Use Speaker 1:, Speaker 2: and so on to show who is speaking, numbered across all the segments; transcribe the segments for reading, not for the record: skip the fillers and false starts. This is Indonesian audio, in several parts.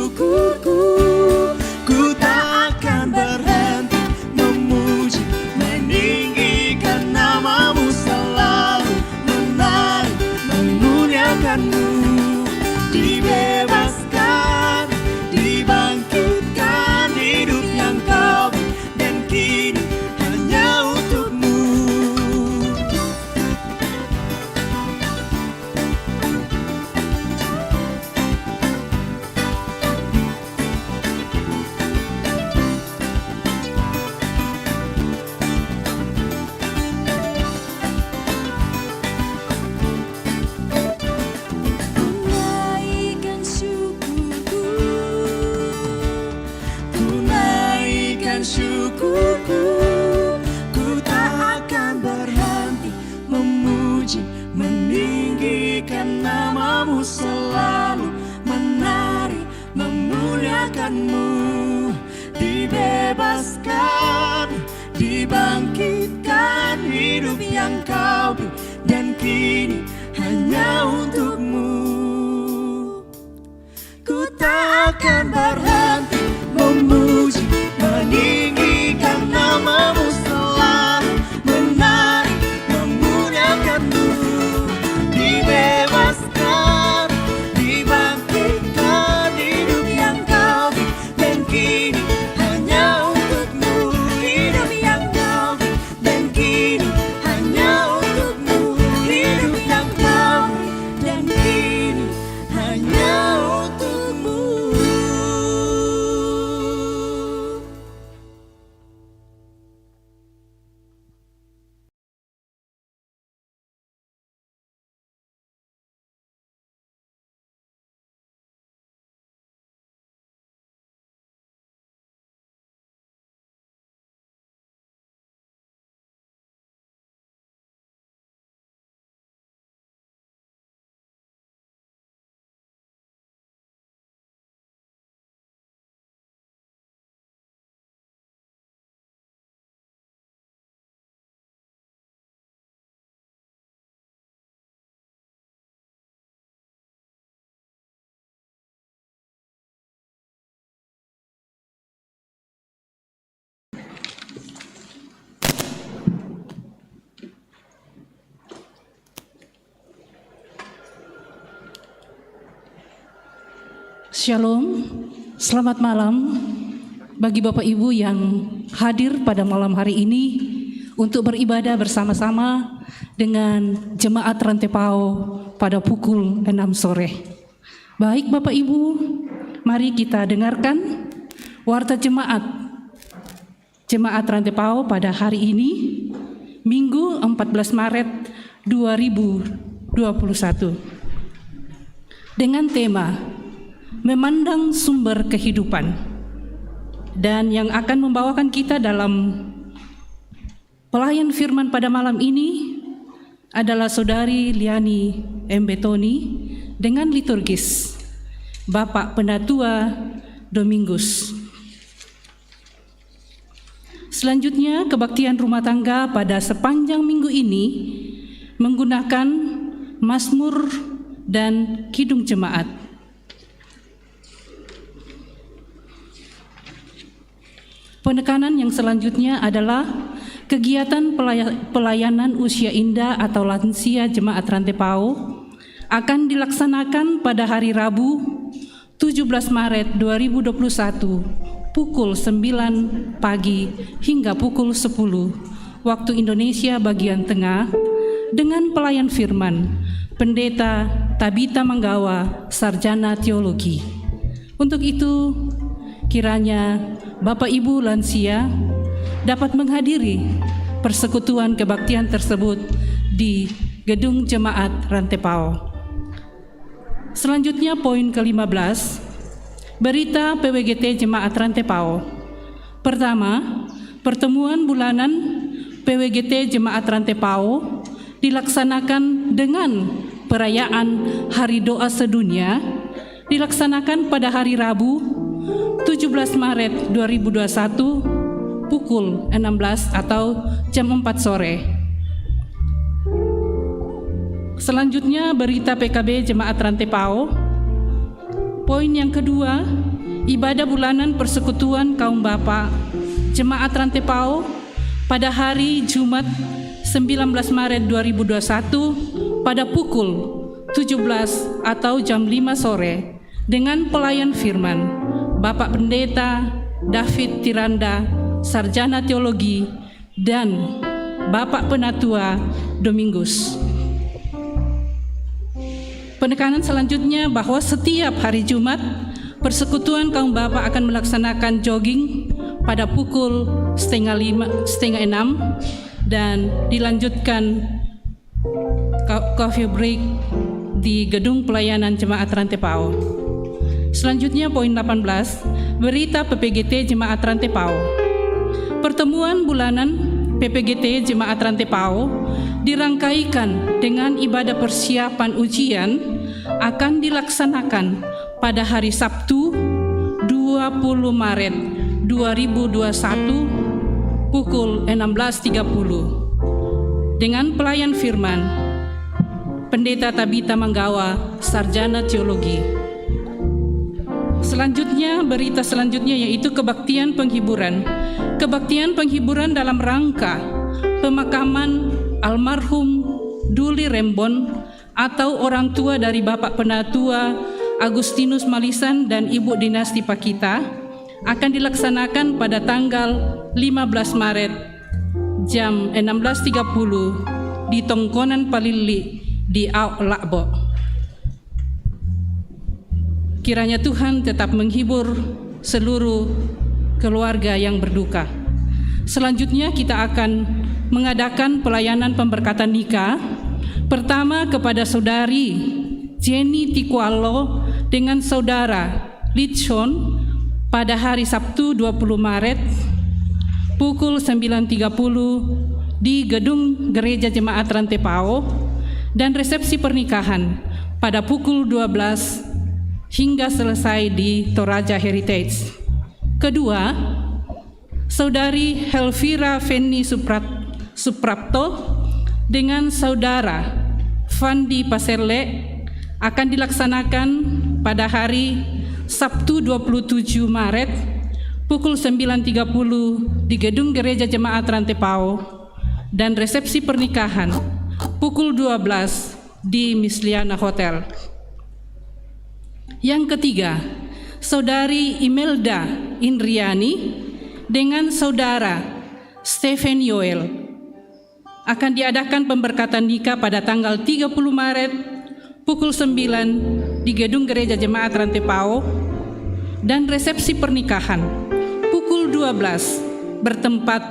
Speaker 1: syukurku. Ku tak akan berhenti memuji, meninggikan namamu, selalu menari, memuliakanmu. Dibebaskan, dibangkitkan, hidup yang kau beri, dan kini hanya untukmu. Syukurku, ku tak akan berhenti memuji, meninggikan namamu, selalu menari, memuliakanmu. Dibebaskan, dibangkitkan, hidup yang kau beri, dan kini hanya untukmu. Ku tak akan berhenti memuji, meninggikan namamu, selalu menari, memuliakanmu. Dibebaskan, dibangkitkan, hidup yang kau beri, dan kini hanya untukmu. Hidup yang kau beri, dan kini hanya untukmu. Hidup yang kau beri, dan kini hanya untukmu.
Speaker 2: Shalom, selamat malam bagi Bapak Ibu yang hadir pada malam hari ini untuk beribadah bersama-sama dengan Jemaat Rantepao pada pukul 6 sore. Baik Bapak Ibu, mari kita dengarkan warta Jemaat Rantepao pada hari ini, Minggu 14 Maret 2021, dengan tema Memandang Sumber Kehidupan. Dan yang akan membawakan kita dalam pelayan firman pada malam ini adalah Saudari Liani M. Betoni dengan liturgis Bapak Pendatua Domingus. Selanjutnya, kebaktian rumah tangga pada sepanjang minggu ini menggunakan Mazmur dan Kidung Jemaat. Penekanan yang selanjutnya adalah kegiatan pelayanan usia indah atau lansia Jemaat Rantepao akan dilaksanakan pada hari Rabu 17 Maret 2021 pukul 9 pagi hingga pukul 10 waktu Indonesia bagian tengah dengan pelayan firman Pendeta Tabita Manggawa, Sarjana Teologi. Untuk itu, kiranya Bapak Ibu lansia dapat menghadiri persekutuan kebaktian tersebut di Gedung Jemaat Rantepao. Selanjutnya poin ke-15, berita PWGT Jemaat Rantepao. Pertama, pertemuan bulanan PWGT Jemaat Rantepao dilaksanakan dengan perayaan Hari Doa Sedunia, dilaksanakan pada hari Rabu 17 Maret 2021 pukul 16 atau jam 4 sore. Selanjutnya berita PKB Jemaat Rantepao. Poin yang kedua, ibadah bulanan persekutuan kaum Bapak Jemaat Rantepao pada hari Jumat 19 Maret 2021 pada pukul 17 atau jam 5 sore dengan pelayan firman Bapak Pendeta David Tiranda, Sarjana Teologi, dan Bapak Penatua Domingus. Penekanan selanjutnya bahwa setiap hari Jumat, persekutuan kaum Bapak akan melaksanakan jogging pada pukul 5:30, 6 dan dilanjutkan coffee break di gedung pelayanan Jemaat Rantepao. Selanjutnya poin 18, berita PPGT Jemaat Rantepao. Pertemuan bulanan PPGT Jemaat Rantepao dirangkaikan dengan ibadah persiapan ujian akan dilaksanakan pada hari Sabtu 20 Maret 2021 pukul 16.30 dengan pelayan firman Pendeta Tabita Manggawa, Sarjana Teologi. Selanjutnya, berita selanjutnya yaitu kebaktian penghiburan. Kebaktian penghiburan dalam rangka pemakaman almarhum Duli Rembon atau orang tua dari Bapak Penatua Agustinus Malisan dan Ibu Dinasti Pakita akan dilaksanakan pada tanggal 15 Maret jam 16.30 di Tongkonan Palili di Lakbo. Kiranya Tuhan tetap menghibur seluruh keluarga yang berduka. Selanjutnya kita akan mengadakan pelayanan pemberkatan nikah. Pertama kepada saudari Jenny Tikualo dengan saudara Litson pada hari Sabtu 20 Maret pukul 9.30 di gedung Gereja Jemaat Rantepao dan resepsi pernikahan pada pukul 12 hingga selesai di Toraja Heritage. Kedua, saudari Helvira Feni Suprapto dengan saudara Fandi Paserle akan dilaksanakan pada hari Sabtu 27 Maret pukul 9.30 di gedung Gereja Jemaat Rantepao dan resepsi pernikahan pukul 12 di Misliana Hotel. Yang ketiga, saudari Imelda Indriani dengan saudara Stephen Yoel akan diadakan pemberkatan nikah pada tanggal 30 Maret pukul 9 di gedung Gereja Jemaat Rantepao dan resepsi pernikahan pukul 12 bertempat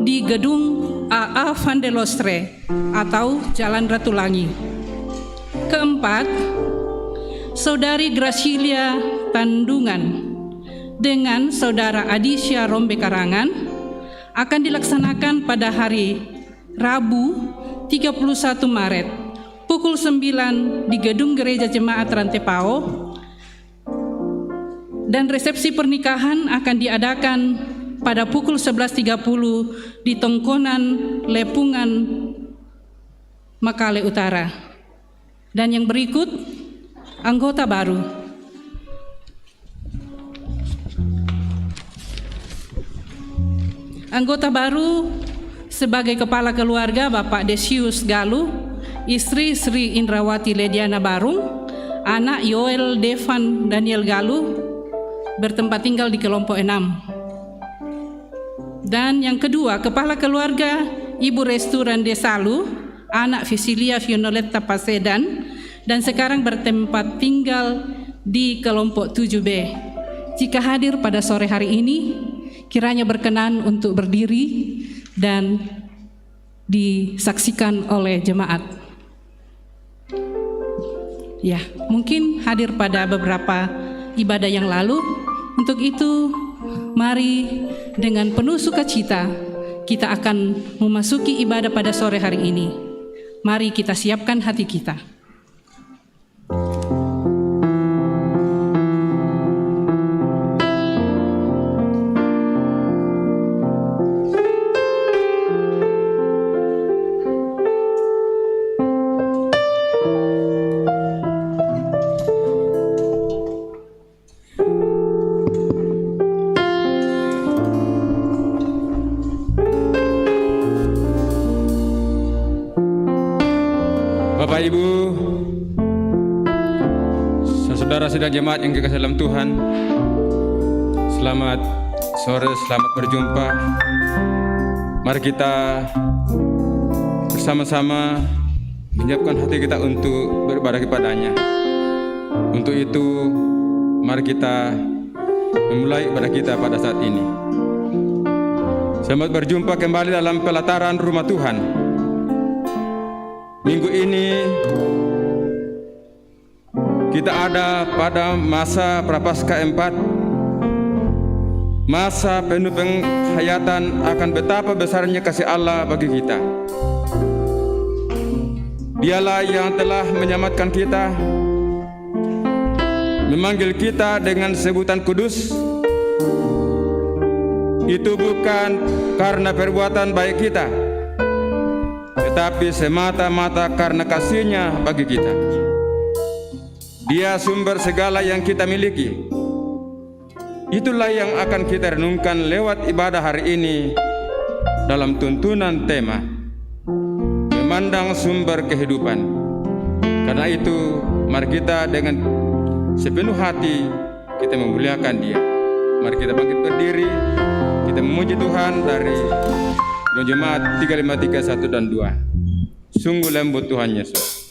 Speaker 2: di gedung AA Vandelostre atau Jalan Ratulangi. Keempat, saudari Gracilia Tandungan dengan saudara Adisya Rombe Karangan akan dilaksanakan pada hari Rabu 31 Maret pukul 9 di gedung Gereja Jemaat Rantepao dan resepsi pernikahan akan diadakan pada pukul 11.30 di Tongkonan Lepungan Makale Utara. Dan yang berikut anggota baru. Anggota baru sebagai kepala keluarga Bapak Desius Galuh, istri Sri Indrawati Lediana Barung, anak Yoel Devan Daniel Galuh, bertempat tinggal di kelompok 6. Dan yang kedua, kepala keluarga Ibu Restu Randesalu, anak Visilia Violeta Pasedan, dan sekarang bertempat tinggal di kelompok 7B. Jika hadir pada sore hari ini, kiranya berkenan untuk berdiri dan disaksikan oleh jemaat. Ya, mungkin hadir pada beberapa ibadah yang lalu. Untuk itu, mari dengan penuh sukacita kita akan memasuki ibadah pada sore hari ini. Mari kita siapkan hati kita.
Speaker 3: Saudara sidang jemaat yang dikasihi dalam Tuhan, selamat sore, selamat berjumpa. Mari kita bersama-sama menyiapkan hati kita untuk beribadah kepada-Nya. Untuk itu, mari kita memulai ibadah kita pada saat ini. Selamat berjumpa kembali dalam pelataran rumah Tuhan. Minggu ini kita ada pada masa Prapaskah 4, masa penuh penghayatan akan betapa besarnya kasih Allah bagi kita. Dialah yang telah menyelamatkan kita, memanggil kita dengan sebutan kudus. Itu bukan karena perbuatan baik kita, tetapi semata-mata karena kasih-Nya bagi kita. Dia sumber segala yang kita miliki. Itulah yang akan kita renungkan lewat ibadah hari ini dalam tuntunan tema memandang sumber kehidupan. Karena itu, mari kita dengan sepenuh hati kita memuliakan Dia. Mari kita bangkit berdiri, kita memuji Tuhan dari Jemaat 353 1 dan 2. Sungguh lembut Tuhan Yesus.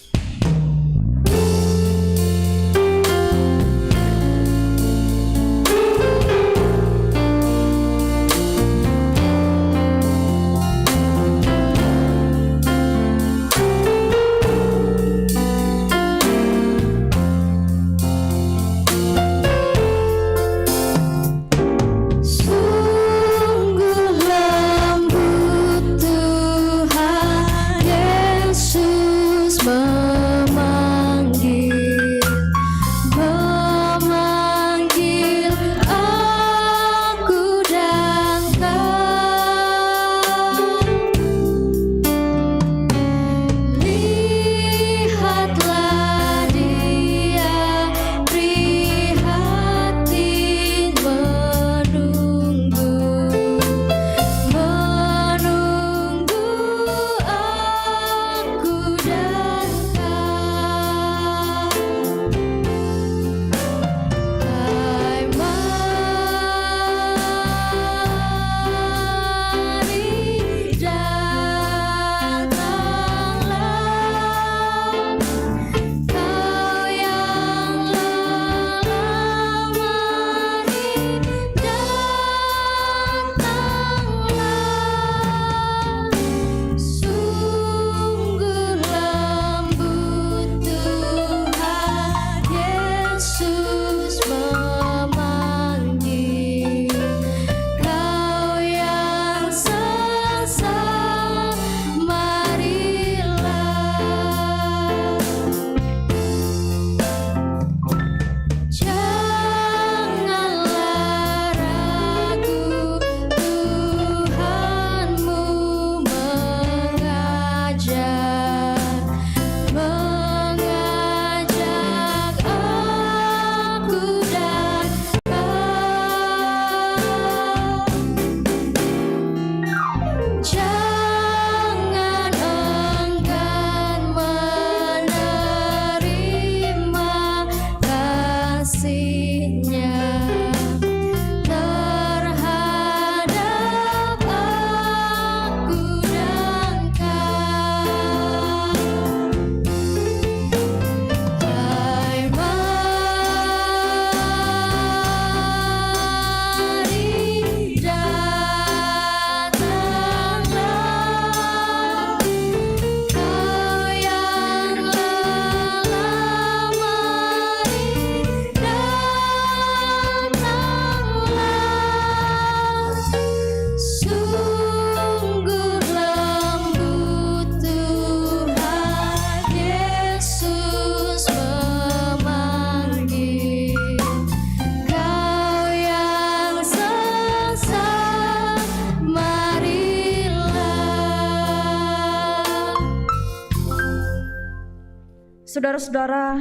Speaker 1: Saudara-saudara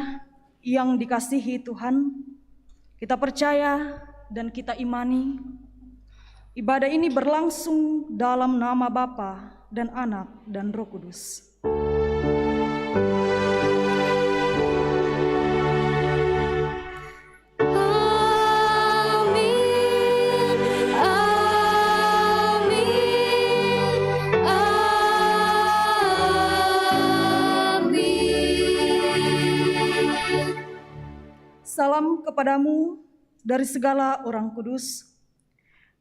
Speaker 1: yang dikasihi Tuhan, kita percaya dan kita imani ibadah ini berlangsung dalam nama Bapa dan Anak dan Roh Kudus. Salam kepadamu dari segala orang kudus.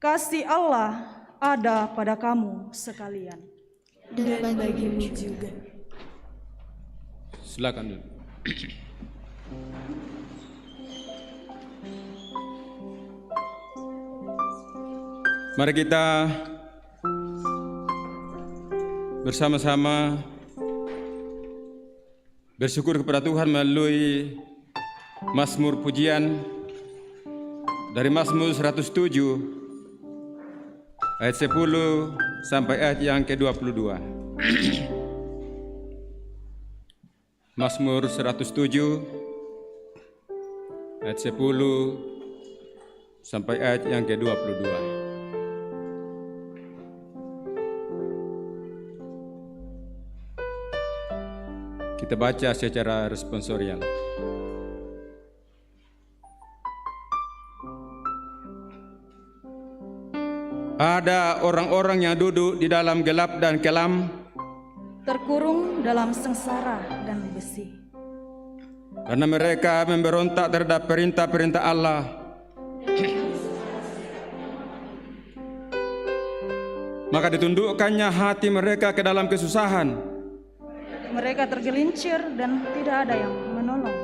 Speaker 1: Kasih Allah ada pada kamu sekalian.
Speaker 4: Dan bagimu juga.
Speaker 3: Silakan dulu. Mari kita bersama-sama bersyukur kepada Tuhan melalui Mazmur pujian dari Mazmur 107 ayat 10 sampai ayat yang ke-22. Mazmur 107 ayat 10 sampai ayat yang ke-22. Kita baca secara responsorial. Ada orang-orang yang duduk di dalam gelap dan kelam,
Speaker 1: Terkurung dalam sengsara dan besi.
Speaker 3: karena mereka memberontak terhadap perintah-perintah Allah. Maka ditundukkannya hati mereka ke dalam kesusahan.
Speaker 1: Mereka tergelincir dan tidak ada yang menolong.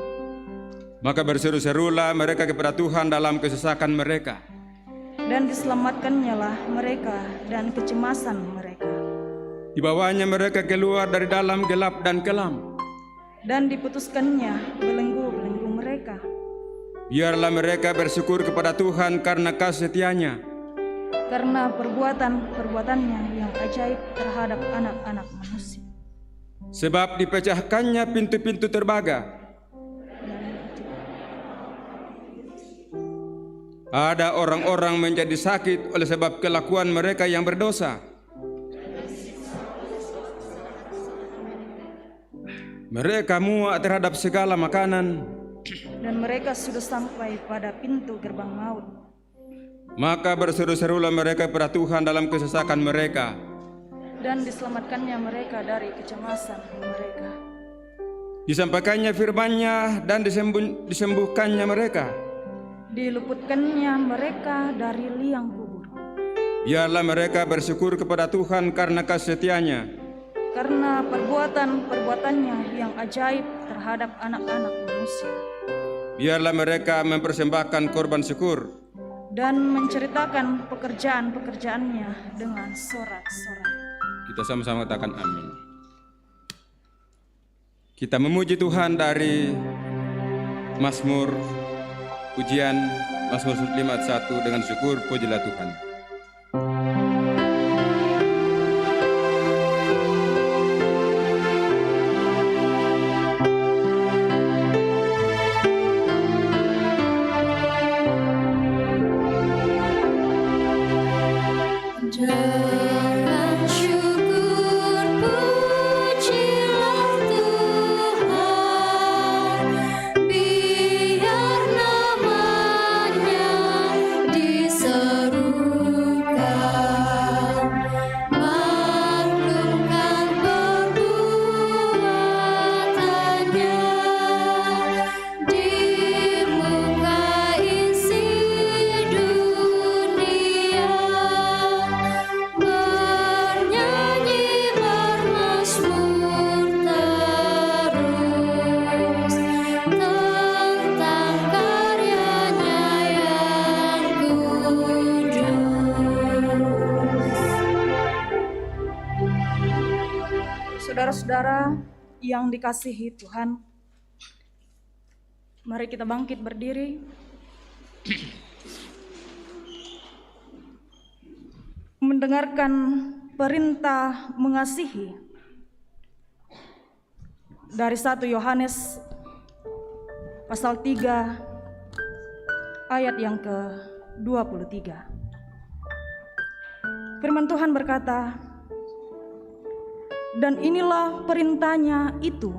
Speaker 3: Maka berseru-serulah mereka kepada Tuhan dalam kesesakan mereka.
Speaker 1: Dan diselamatkannya lah mereka dan kecemasan mereka.
Speaker 3: Dibawanya mereka keluar dari dalam gelap dan kelam.
Speaker 1: Dan diputuskannya belenggu-belenggu mereka.
Speaker 3: Biarlah mereka bersyukur kepada Tuhan karena kasih setianya.
Speaker 1: Karena perbuatan-perbuatannya yang ajaib terhadap anak-anak manusia.
Speaker 3: Sebab dipecahkannya pintu-pintu terbaga. Ada orang-orang menjadi sakit oleh sebab kelakuan mereka yang berdosa. Mereka muak terhadap segala makanan.
Speaker 1: Dan mereka sudah sampai pada pintu gerbang maut.
Speaker 3: Maka berseru-serulah mereka kepada Tuhan dalam kesesakan mereka.
Speaker 1: Dan diselamatkannya mereka dari kecemasan mereka.
Speaker 3: Disampaikannya firman-Nya dan disembuhkannya mereka.
Speaker 1: Diluputkannya mereka dari liang kubur.
Speaker 3: Biarlah mereka bersyukur kepada Tuhan karena kasih setianya.
Speaker 1: Karena perbuatan-perbuatannya yang ajaib terhadap anak-anak manusia.
Speaker 3: Biarlah mereka mempersembahkan korban syukur.
Speaker 1: Dan menceritakan pekerjaan-pekerjaannya dengan sorak-sorak.
Speaker 3: Kita sama-sama katakan amin. Kita memuji Tuhan dari Mazmur pujian Mazmur 51 dengan syukur, pujilah Tuhan.
Speaker 4: Dengan syukur pujilah Tuhan, biar namanya diserukan, maklumkan perbuatannya di muka isi dunia. Bernyanyi bermazmur terus tentang karyanya yang kudus.
Speaker 1: Saudara-saudara yang dikasihi Tuhan, mari kita bangkit berdiri. Mendengarkan perintah mengasihi dari 1 Yohanes pasal 3 ayat yang ke-23. Firman Tuhan berkata, dan inilah perintahnya itu,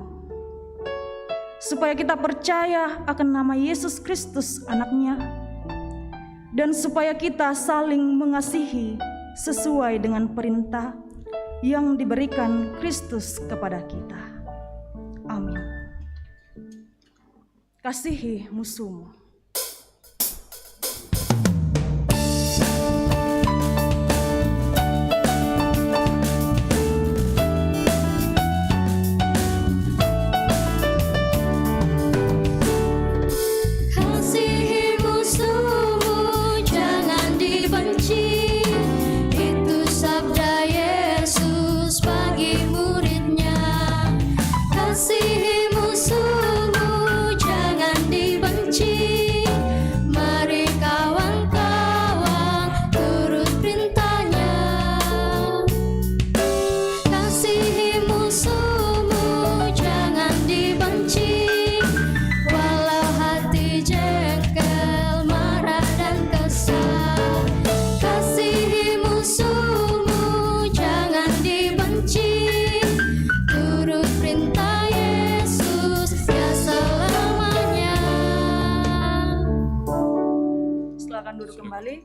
Speaker 1: supaya kita percaya akan nama Yesus Kristus anaknya, dan supaya kita saling mengasihi sesuai dengan perintah yang diberikan Kristus kepada kita. Amin. Kasihi musuhmu.
Speaker 4: Kasihi musuhmu, jangan dibenci. Itu sabda Yesus bagi muridnya. Kasihi musuhmu, jangan dibenci. Mari kawan-kawan turut perintahnya. Kasihi musuhmu, jangan dibenci. Walau hati jengkel, marah dan kesal. Kasihi musuhmu, jangan dibenci. Turut perintah Yesus ya selamanya.
Speaker 1: Silakan duduk kembali.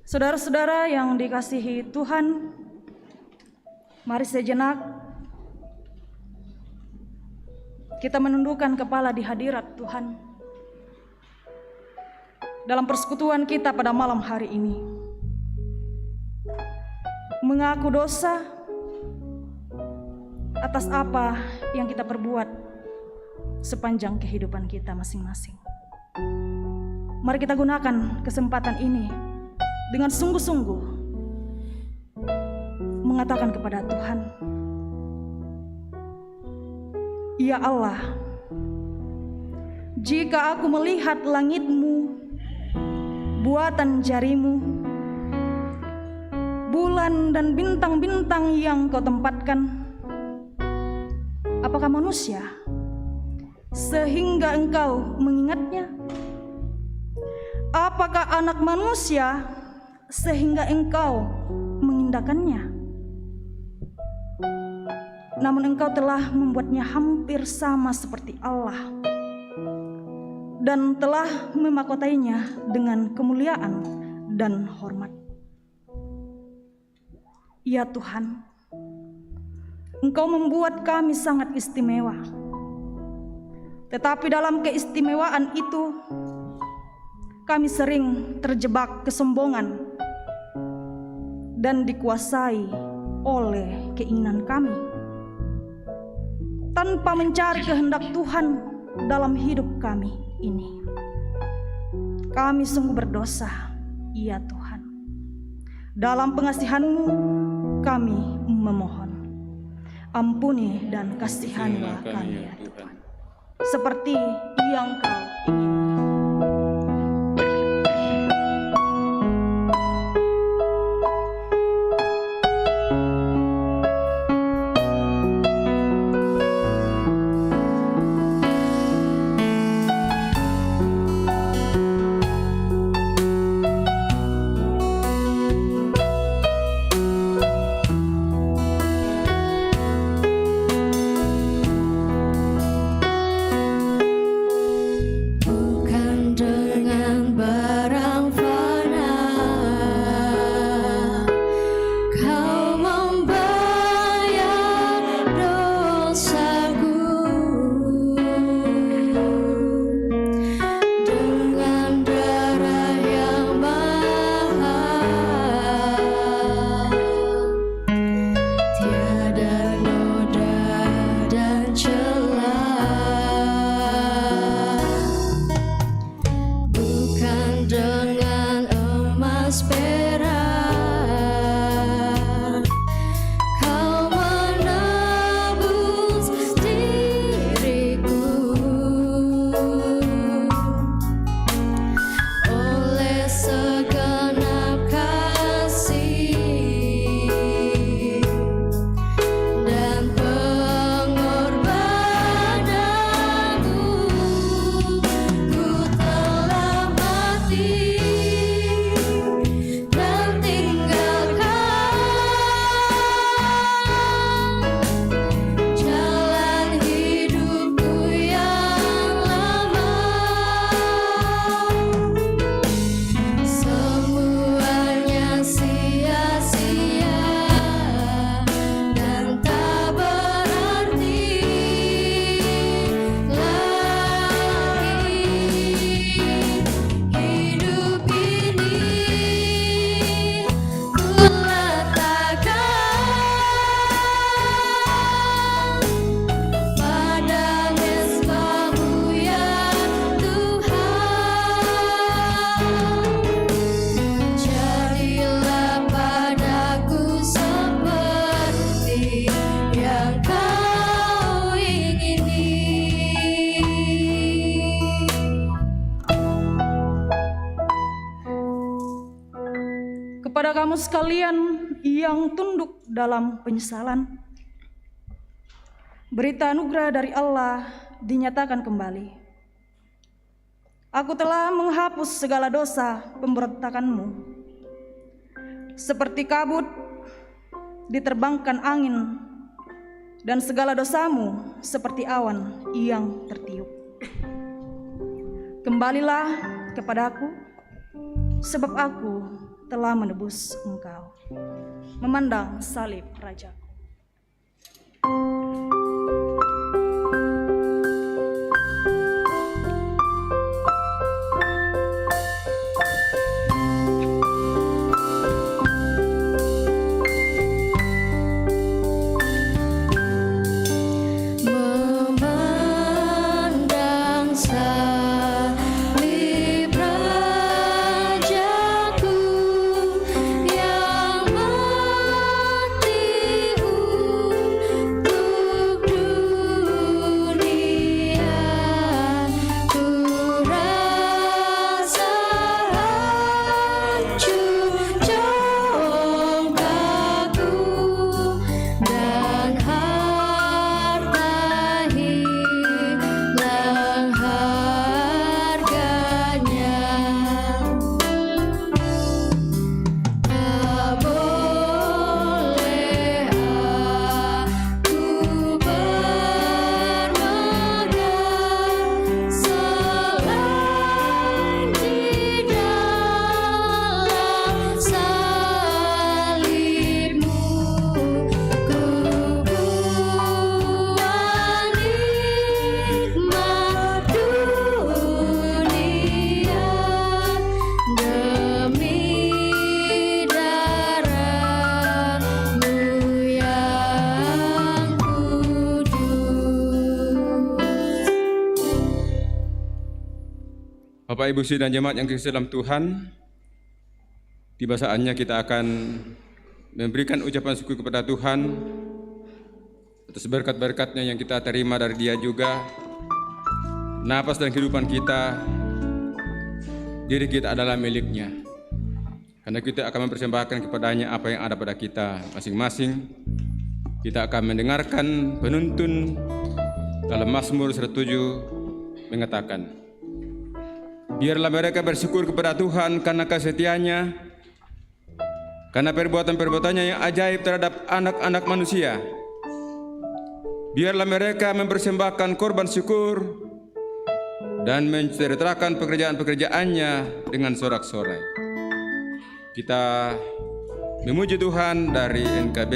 Speaker 1: Saudara-saudara yang dikasihi Tuhan, mari sejenak kita menundukkan kepala di hadirat Tuhan dalam persekutuan kita pada malam hari ini. Mengaku dosa atas apa yang kita perbuat sepanjang kehidupan kita masing-masing. Mari kita gunakan kesempatan ini dengan sungguh-sungguh mengatakan kepada Tuhan, "Ya Allah, jika aku melihat langit-Mu, buatan jarimu, bulan dan bintang-bintang yang Kau tempatkan, apakah manusia sehingga Engkau mengingatnya? Apakah anak manusia sehingga Engkau mengindahkannya? Namun Engkau telah membuatnya hampir sama seperti Allah dan telah memahkotainya dengan kemuliaan dan hormat. Ya Tuhan, Engkau membuat kami sangat istimewa. Tetapi dalam keistimewaan itu, kami sering terjebak kesombongan dan dikuasai oleh keinginan kami, tanpa mencari kehendak Tuhan dalam hidup kami ini. Kami sungguh berdosa, ya Tuhan. Dalam pengasihan-Mu kami memohon, ampuni dan kasihanilah kami ya Tuhan, seperti yang Kau ingini.
Speaker 4: Bukan
Speaker 5: kepada kamu sekalian yang tunduk dalam penyesalan, berita anugerah dari Allah dinyatakan kembali. Aku telah menghapus segala dosa pemberontakanmu. Seperti kabut diterbangkan angin, dan segala dosamu seperti awan yang tertiup. Kembalilah kepadaku, sebab aku telah menebus engkau. Memandang salib Rajaku.
Speaker 4: Memandang salib Rajaku yang mati untuk dunia, ku rasa hancur congkakku dan harta hilang harganya. Tak boleh aku bermegah selain di dalam salibmu. Ku buang nikmat dunia demi darah-Mu yang kudus.
Speaker 3: Bapak Ibu sidang jemaat yang kekasih dalam Tuhan, tiba saatnya kita akan memberikan ucapan syukur kepada Tuhan atas berkat-berkat-Nya yang kita terima dari Dia juga. Napas dan kehidupan kita, diri kita adalah milik-Nya. Karena kita akan mempersembahkan kepada-Nya apa yang ada pada kita masing-masing. Kita akan mendengarkan penuntun dalam Mazmur 107 mengatakan, biarlah mereka bersyukur kepada Tuhan karena kasih-Nya, karena perbuatan-perbuatannya yang ajaib terhadap anak-anak manusia. Biarlah mereka mempersembahkan korban syukur dan menceritakan pekerjaan-pekerjaannya dengan sorak-sorai. Kita memuji Tuhan dari NKB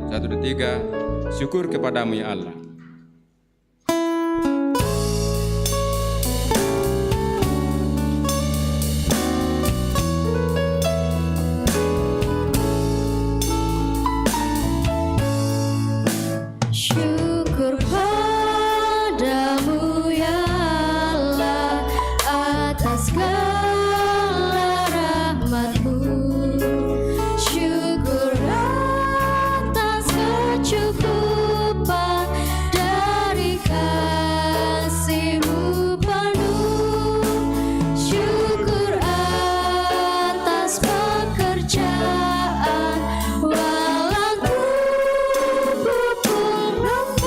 Speaker 3: 123, syukur kepadamu ya Allah.
Speaker 4: Syukur padamu ya Allah atas segala rahmat-Mu. Syukur atas kecukupan dari kasih-Mu penuh. Syukur atas pekerjaan walau tubuh pun lemah.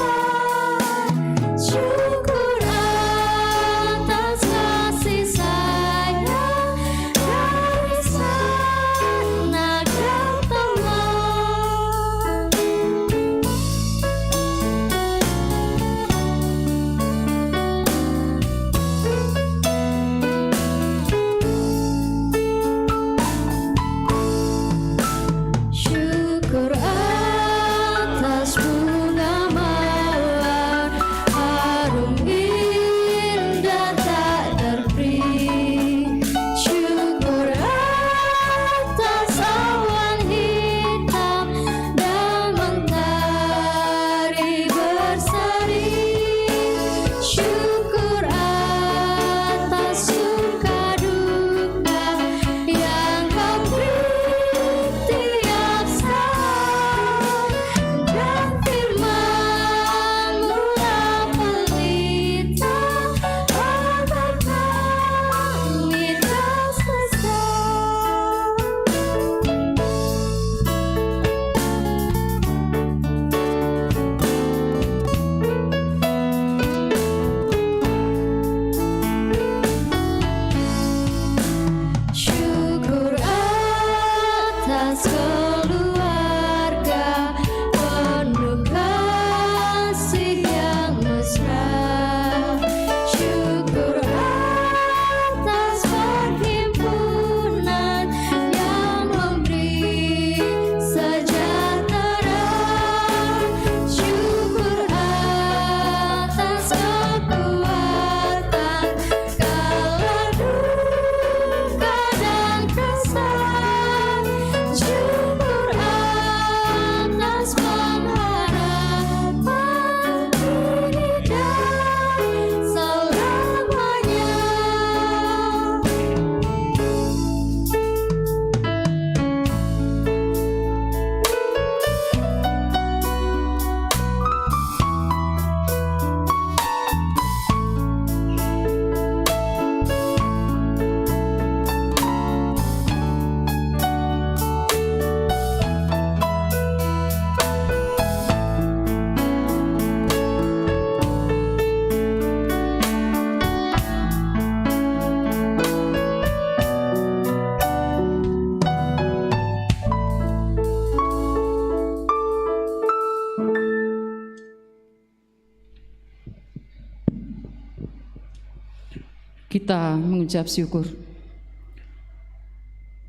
Speaker 6: kita mengucap syukur.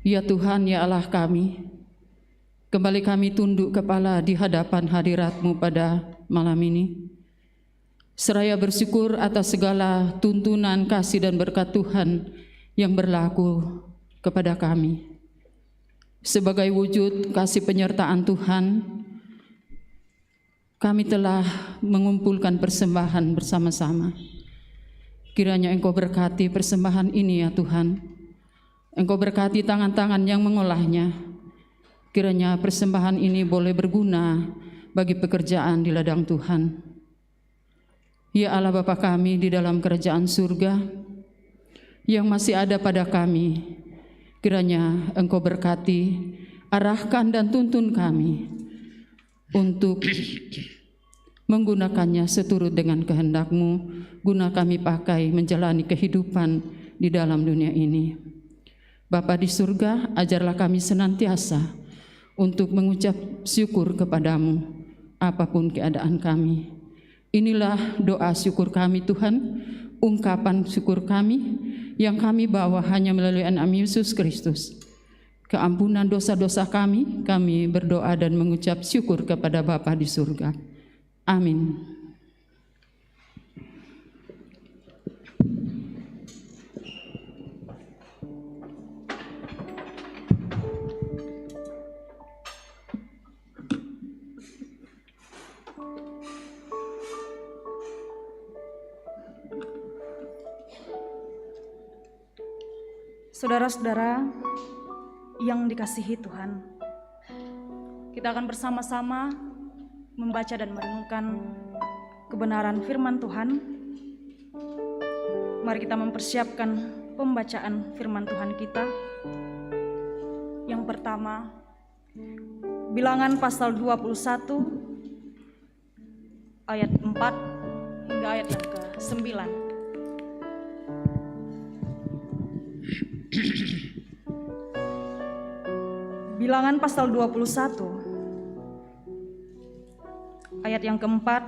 Speaker 6: Ya Tuhan, ya Allah kami, kembali kami tunduk kepala di hadapan hadirat-Mu pada malam ini. Seraya bersyukur atas segala tuntunan, kasih dan berkat Tuhan yang berlaku kepada kami. Sebagai wujud kasih penyertaan Tuhan, kami telah mengumpulkan persembahan bersama-sama. Kiranya Engkau berkati persembahan ini ya Tuhan. Engkau berkati tangan-tangan yang mengolahnya. Kiranya persembahan ini boleh berguna bagi pekerjaan di ladang Tuhan. Ya Allah Bapa kami di dalam kerajaan surga yang masih ada pada kami, kiranya Engkau berkati, arahkan dan tuntun kami untuk menggunakannya seturut dengan kehendak-Mu, guna kami pakai menjalani kehidupan di dalam dunia ini. Bapa di surga, ajarlah kami senantiasa untuk mengucap syukur kepadamu apapun keadaan kami. Inilah doa syukur kami Tuhan, ungkapan syukur kami yang kami bawa hanya melalui Anak Yesus Kristus. Keampunan dosa-dosa kami berdoa dan mengucap syukur kepada Bapa di surga. Amin.
Speaker 5: Saudara-saudara yang dikasihi Tuhan, kita akan bersama-sama membaca dan merenungkan kebenaran firman Tuhan. Mari kita mempersiapkan pembacaan firman Tuhan kita. Yang pertama, Bilangan pasal 21 ayat 4 hingga ayat yang ke-9. Bilangan pasal 21 ayat yang keempat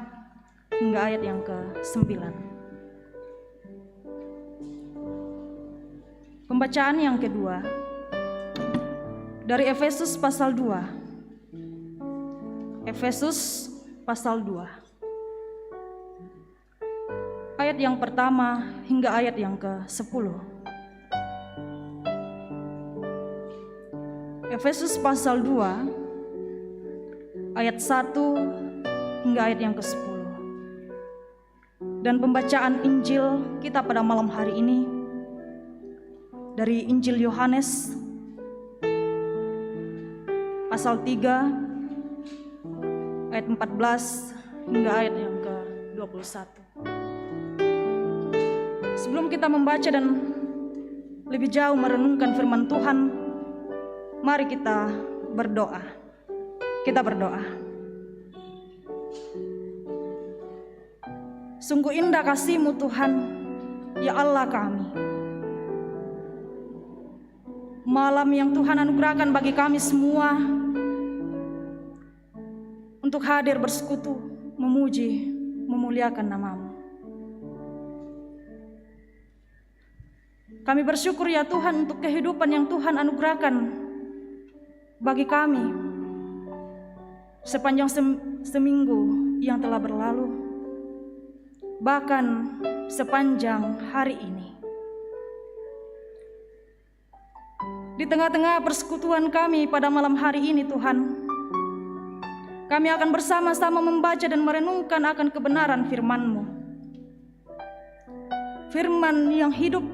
Speaker 5: hingga ayat yang ke-9. Pembacaan yang kedua dari Efesus pasal 2. Efesus pasal 2 ayat yang pertama hingga ayat yang ke-10. Efesus pasal 2 ayat 1 hingga ayat yang ke-10. Dan pembacaan Injil kita pada malam hari ini dari Injil Yohanes pasal 3 ayat 14 hingga ayat yang ke-21. Sebelum kita membaca dan lebih jauh merenungkan firman Tuhan, mari kita berdoa. Kita berdoa. Sungguh indah kasih-Mu Tuhan, ya Allah kami. Malam yang Tuhan anugerahkan bagi kami semua untuk hadir bersekutu, memuji, memuliakan nama-Mu. Kami bersyukur ya Tuhan untuk kehidupan yang Tuhan anugerahkan bagi kami sepanjang seminggu yang telah berlalu, bahkan sepanjang hari ini. Di tengah-tengah persekutuan kami pada malam hari ini Tuhan, kami akan bersama-sama membaca dan merenungkan akan kebenaran firman-Mu. Firman yang hidup,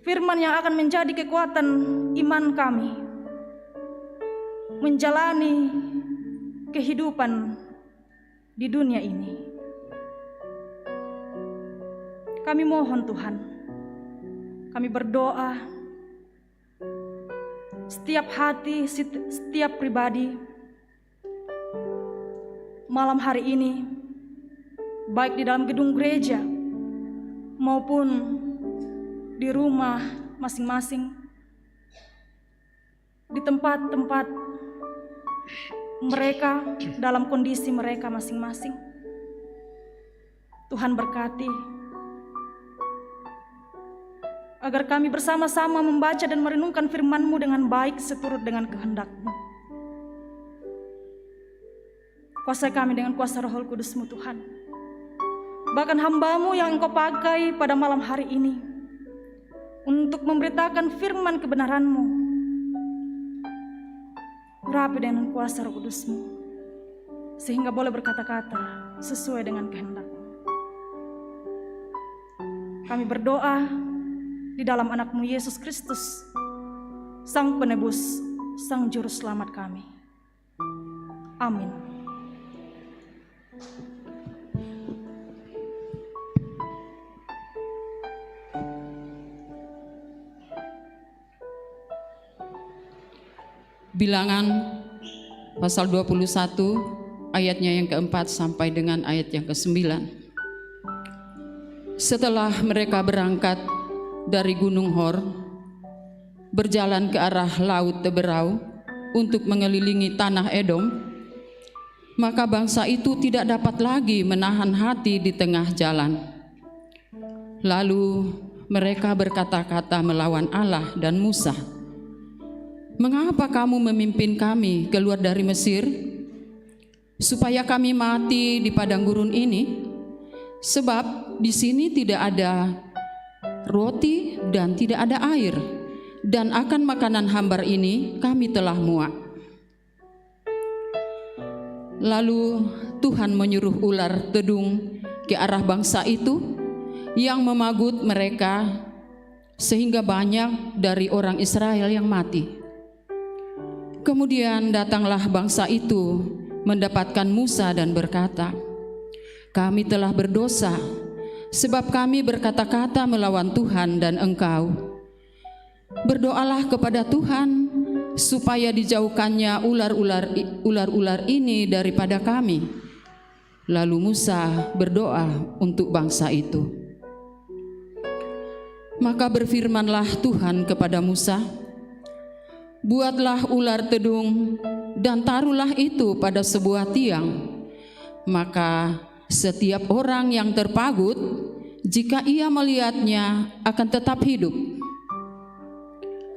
Speaker 5: firman yang akan menjadi kekuatan iman kami menjalani kehidupan di dunia ini. Kami mohon Tuhan, kami berdoa, setiap hati, setiap pribadi malam hari ini, baik di dalam gedung gereja maupun di rumah masing-masing, di tempat-tempat mereka, dalam kondisi mereka masing-masing. Tuhan berkati, agar kami bersama-sama membaca dan merenungkan firman-Mu dengan baik seturut dengan kehendak-Mu. Kuasai kami dengan kuasa Roh Kudus-Mu Tuhan. Bahkan hamba-Mu yang Engkau pakai pada malam hari ini untuk memberitakan firman kebenaran-Mu, urapi dengan kuasa Roh Kudus-Mu, sehingga boleh berkata-kata sesuai dengan kehendak-Mu. Kami berdoa di dalam anak-Mu Yesus Kristus, Sang Penebus, Sang Juru Selamat kami. Amin.
Speaker 6: Bilangan pasal 21 ayatnya yang keempat sampai dengan ayat yang ke-9. Setelah mereka berangkat dari Gunung Hor, berjalan ke arah Laut Teberau untuk mengelilingi tanah Edom, maka bangsa itu tidak dapat lagi menahan hati di tengah jalan. Lalu mereka berkata-kata melawan Allah dan Musa, "Mengapa kamu memimpin kami keluar dari Mesir, supaya kami mati di padang gurun ini? Sebab di sini tidak ada roti dan tidak ada air, dan akan makanan hambar ini kami telah muak." Lalu Tuhan menyuruh ular tedung ke arah bangsa itu yang memagut mereka, sehingga banyak dari orang Israel yang mati. Kemudian datanglah bangsa itu mendapatkan Musa dan berkata, "Kami telah berdosa, sebab kami berkata-kata melawan Tuhan dan engkau. Berdoalah kepada Tuhan, supaya dijauhkannya ular-ular ini daripada kami." Lalu Musa berdoa untuk bangsa itu. Maka berfirmanlah Tuhan kepada Musa, "Buatlah ular tedung dan taruhlah itu pada sebuah tiang. Maka setiap orang yang terpagut, jika ia melihatnya, akan tetap hidup."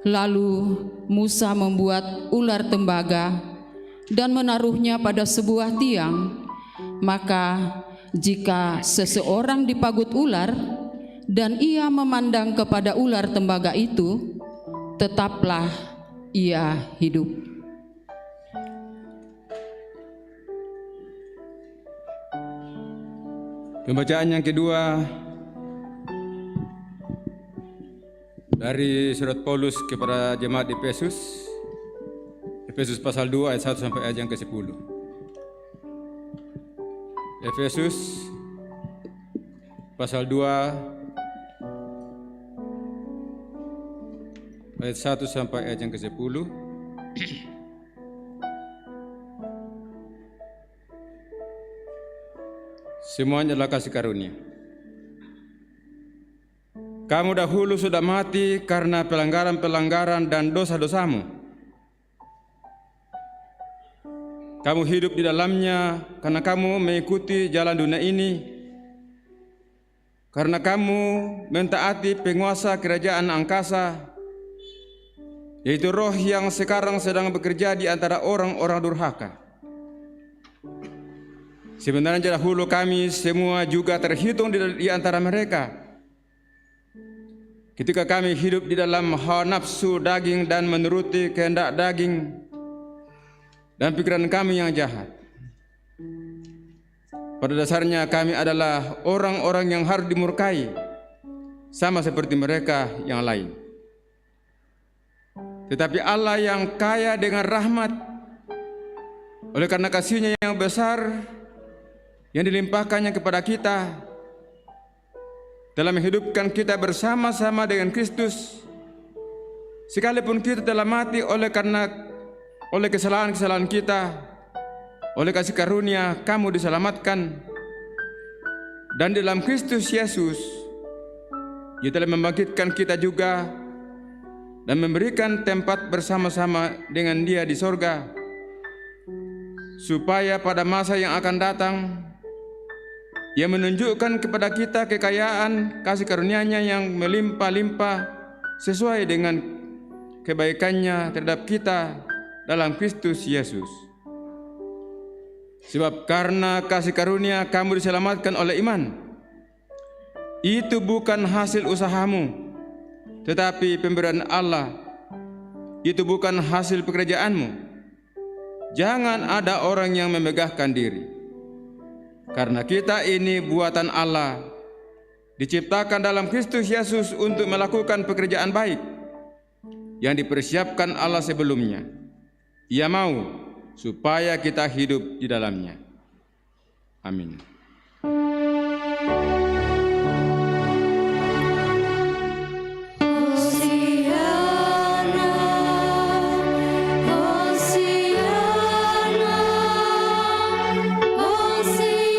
Speaker 6: Lalu Musa membuat ular tembaga dan menaruhnya pada sebuah tiang. Maka jika seseorang dipagut ular dan ia memandang kepada ular tembaga itu, tetaplah ia hidup.
Speaker 3: Pembacaan yang kedua dari surat Paulus kepada jemaat di Efesus, Efesus pasal 2 ayat 1 sampai ayat yang ke-10. Efesus pasal 2 ayat 1 sampai ayat yang ke-10. Semuanya adalah kasih karunia. Kamu dahulu sudah mati karena pelanggaran-pelanggaran dan dosa-dosamu. Kamu hidup di dalamnya karena kamu mengikuti jalan dunia ini, karena kamu mentaati penguasa kerajaan angkasa, yaitu roh yang sekarang sedang bekerja di antara orang-orang durhaka. Sebenarnya dahulu kami semua juga terhitung di antara mereka, ketika kami hidup di dalam hawa nafsu daging dan menuruti kehendak daging dan pikiran kami yang jahat. Pada dasarnya kami adalah orang-orang yang harus dimurkai, sama seperti mereka yang lain. Tetapi Allah yang kaya dengan rahmat, oleh karena kasih-Nya yang besar yang dilimpahkannya kepada kita, telah menghidupkan kita bersama-sama dengan Kristus, sekalipun kita telah mati oleh kesalahan-kesalahan kita. Oleh kasih karunia kamu diselamatkan, dan dalam Kristus Yesus Dia telah membangkitkan kita juga dan memberikan tempat bersama-sama dengan Dia di sorga, supaya pada masa yang akan datang Ia menunjukkan kepada kita kekayaan kasih karunia-Nya yang melimpah-limpah sesuai dengan kebaikannya terhadap kita dalam Kristus Yesus. Sebab karena kasih karunia kamu diselamatkan oleh iman. Itu bukan hasil usahamu, tetapi pemberian Allah. Itu bukan hasil pekerjaanmu. Jangan ada orang yang memegahkan diri. Karena kita ini buatan Allah, diciptakan dalam Kristus Yesus untuk melakukan pekerjaan baik yang dipersiapkan Allah sebelumnya. Ia mau supaya kita hidup di dalamnya. Amin.
Speaker 4: Hosiana, Hosiana, Hosiana.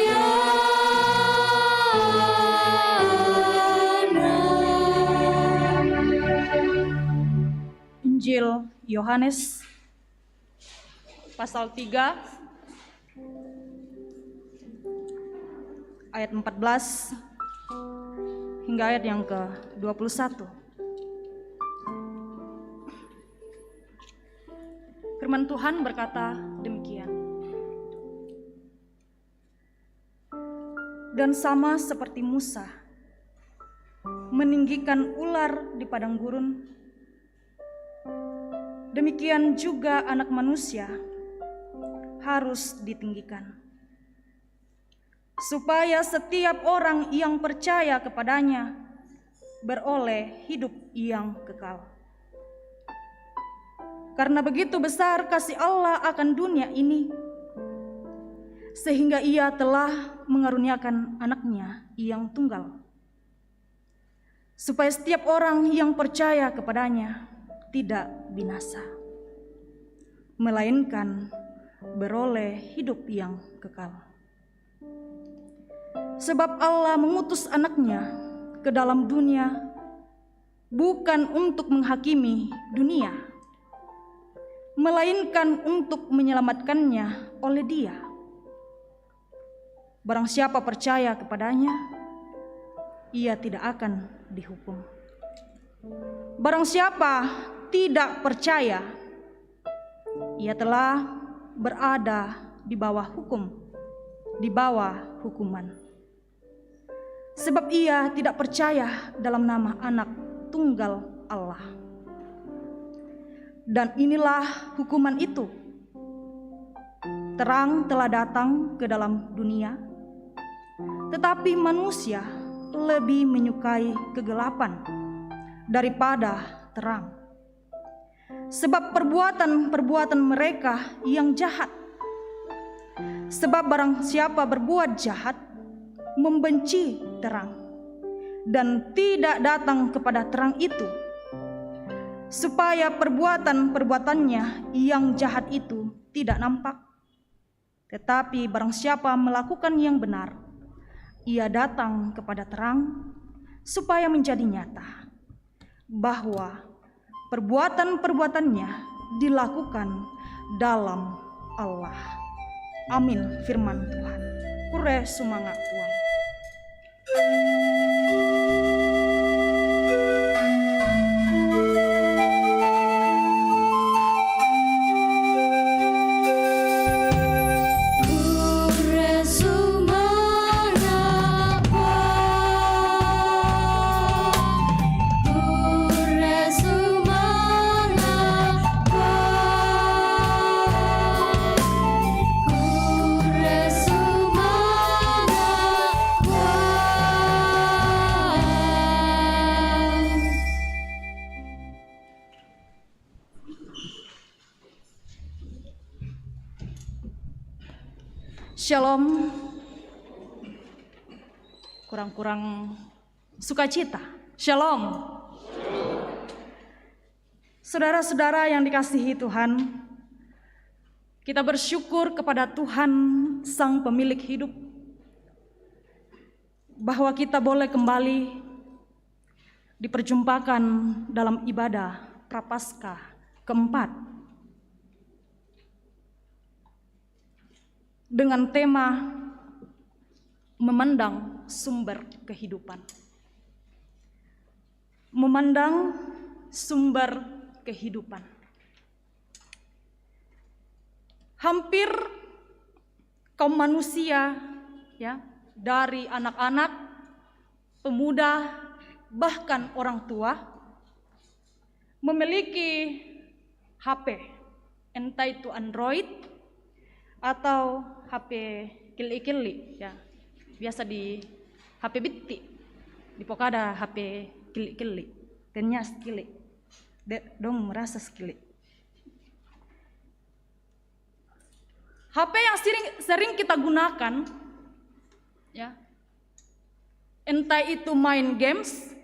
Speaker 5: Injil Yohanes pasal 3 ayat 14 hingga ayat yang ke-21. Firman Tuhan berkata demikian. Dan sama seperti Musa meninggikan ular di padang gurun, demikian juga Anak Manusia harus ditinggikan, supaya setiap orang yang percaya kepadanya beroleh hidup yang kekal. Karena begitu besar kasih Allah akan dunia ini, sehingga Ia telah mengaruniakan Anaknya yang tunggal, supaya setiap orang yang percaya kepadanya tidak binasa, melainkan beroleh hidup yang kekal. Sebab Allah mengutus Anaknya ke dalam dunia bukan untuk menghakimi dunia, melainkan untuk menyelamatkannya oleh Dia. Barang siapa percaya kepadanya, ia tidak akan dihukum. Barang siapa tidak percaya, ia telah berada di bawah hukum, di bawah hukuman. Sebab ia tidak percaya dalam nama Anak Tunggal Allah. Dan inilah hukuman itu. Terang telah datang ke dalam dunia, tetapi manusia lebih menyukai kegelapan daripada terang. Sebab perbuatan-perbuatan mereka yang jahat. Sebab barang siapa berbuat jahat, membenci terang, dan tidak datang kepada terang itu, supaya perbuatan-perbuatannya yang jahat itu tidak nampak. Tetapi barang siapa melakukan yang benar, ia datang kepada terang, supaya menjadi nyata bahwa perbuatan-perbuatannya dilakukan dalam Allah. Amin. Firman Tuhan. Kure sumangat Tuhan. Shalom. Kurang-kurang sukacita. Shalom. Saudara-saudara yang dikasihi Tuhan, kita bersyukur kepada Tuhan Sang Pemilik hidup bahwa kita boleh kembali diperjumpakan dalam ibadah Prapaskah keempat dengan tema memandang sumber kehidupan. Memandang sumber kehidupan. Hampir kaum manusia, ya, dari anak-anak, pemuda, bahkan orang tua memiliki HP, entah itu Android atau HP kili-kili, ya, biasa di HP bitti, di pokada HP kili-kili, tenyas kili, dong merasa kili. HP yang sering kita gunakan, ya, entah itu main games,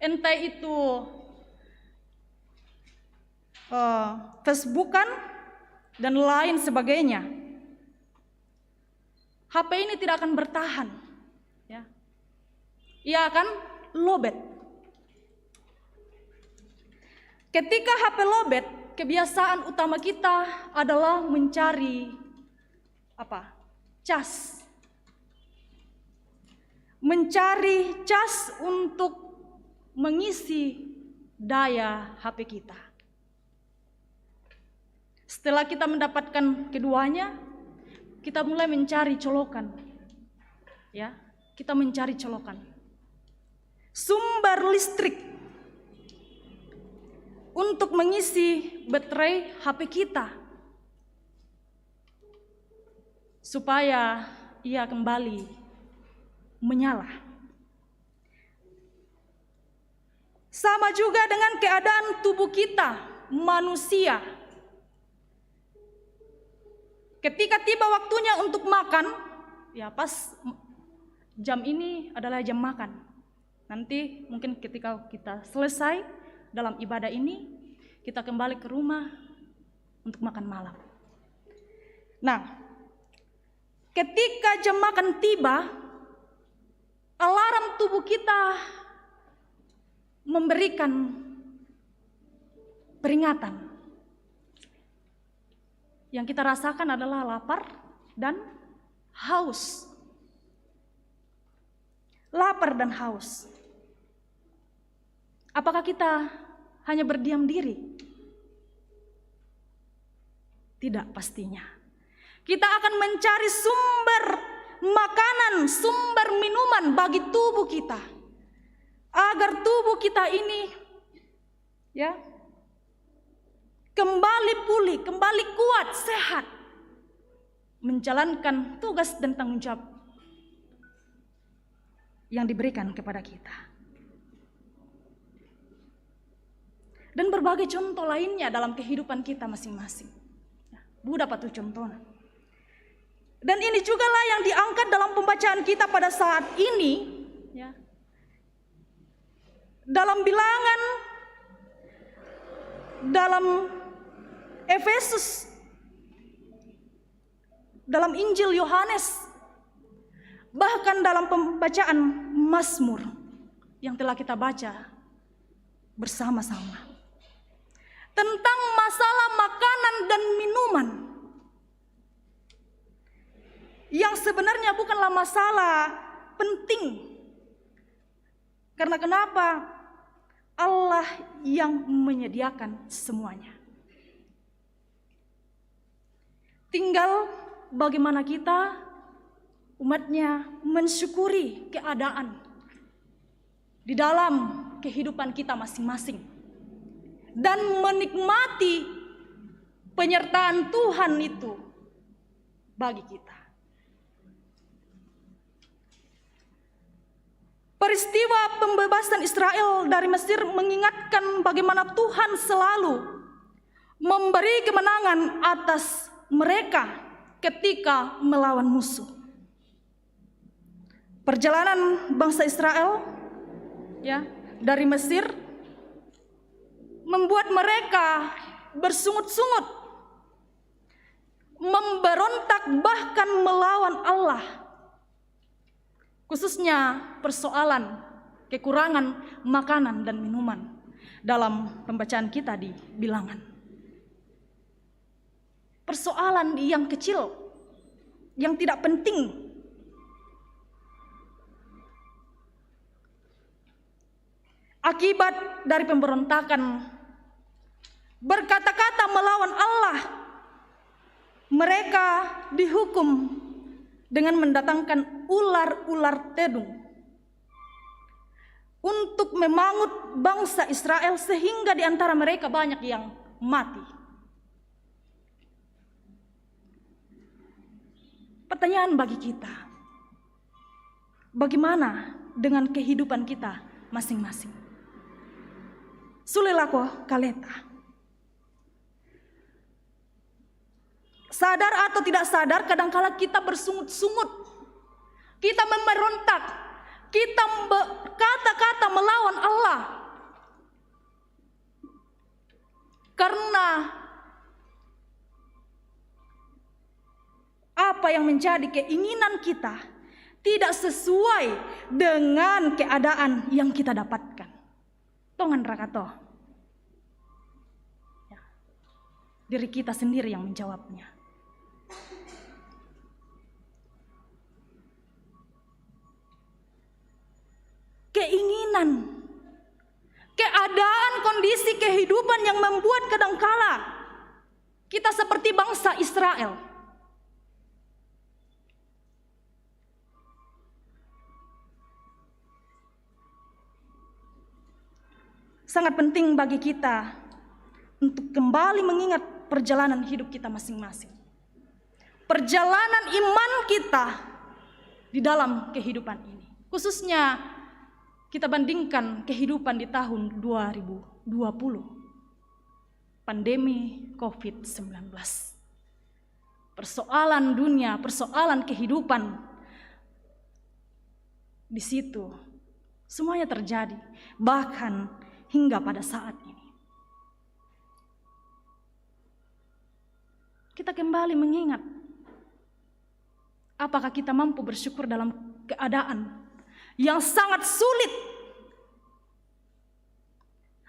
Speaker 5: entah itu Facebookan dan lain sebagainya. HP ini tidak akan bertahan, ya. Ia akan lowbat. Ketika HP lowbat, kebiasaan utama kita adalah mencari cas. Mencari cas untuk mengisi daya HP kita. Setelah kita mendapatkan keduanya, kita mulai mencari colokan. Ya, kita mencari colokan. Sumber listrik untuk mengisi baterai HP kita supaya ia kembali menyala. Sama juga dengan keadaan tubuh kita, manusia. Ketika tiba waktunya untuk makan, ya pas jam ini adalah jam makan. Nanti mungkin ketika kita selesai dalam ibadah ini, kita kembali ke rumah untuk makan malam. Nah, ketika jam makan tiba, alarm tubuh kita memberikan peringatan. Yang kita rasakan adalah lapar dan haus. Lapar dan haus. Apakah kita hanya berdiam diri? Tidak pastinya. Kita akan mencari sumber makanan, sumber minuman bagi tubuh kita. Agar tubuh kita ini, ya, kembali pulih, kembali kuat, sehat, menjalankan tugas dan tanggung jawab yang diberikan kepada kita. Dan berbagai contoh lainnya dalam kehidupan kita masing-masing. Bu dapat contohnya. Dan ini juga lah yang diangkat dalam pembacaan kita pada saat ini, ya. Dalam bilangan, dalam Efesus, dalam Injil Yohanes, bahkan dalam pembacaan Mazmur yang telah kita baca bersama-sama tentang masalah makanan dan minuman yang sebenarnya bukanlah masalah penting. Karena kenapa? Allah yang menyediakan semuanya. Tinggal bagaimana kita umatnya mensyukuri keadaan di dalam kehidupan kita masing-masing dan menikmati penyertaan Tuhan itu bagi kita. Peristiwa pembebasan Israel dari Mesir mengingatkan bagaimana Tuhan selalu memberi kemenangan atas mereka ketika melawan musuh. Perjalanan bangsa Israel, ya, dari Mesir membuat mereka bersungut-sungut, memberontak bahkan melawan Allah. Khususnya persoalan kekurangan makanan dan minuman dalam pembacaan kita di bilangan. Persoalan yang kecil, yang tidak penting. akibat dari pemberontakan, berkata-kata melawan Allah, mereka dihukum dengan mendatangkan ular-ular tedung untuk memangut bangsa Israel, sehingga di antara mereka banyak yang mati. Pertanyaan bagi kita, bagaimana dengan kehidupan kita masing-masing? Sulilako kaleta. Sadar atau tidak sadar, kadangkala kita bersungut-sungut, kita memberontak, kita berkata-kata melawan Allah. Karena apa yang menjadi keinginan kita tidak sesuai dengan keadaan yang kita dapatkan. Tongan rakato. Ya. Diri kita sendiri yang menjawabnya. Keinginan, keadaan, kondisi kehidupan yang membuat kadangkala kita seperti bangsa Israel. Sangat penting bagi kita untuk kembali mengingat perjalanan hidup kita masing-masing. Perjalanan iman kita di dalam kehidupan ini. Khususnya kita bandingkan kehidupan di tahun 2020. Pandemi COVID-19. Persoalan dunia, persoalan kehidupan. Di situ semuanya terjadi. Bahkan hingga pada saat ini. Kita kembali mengingat, apakah kita mampu bersyukur dalam keadaan yang sangat sulit?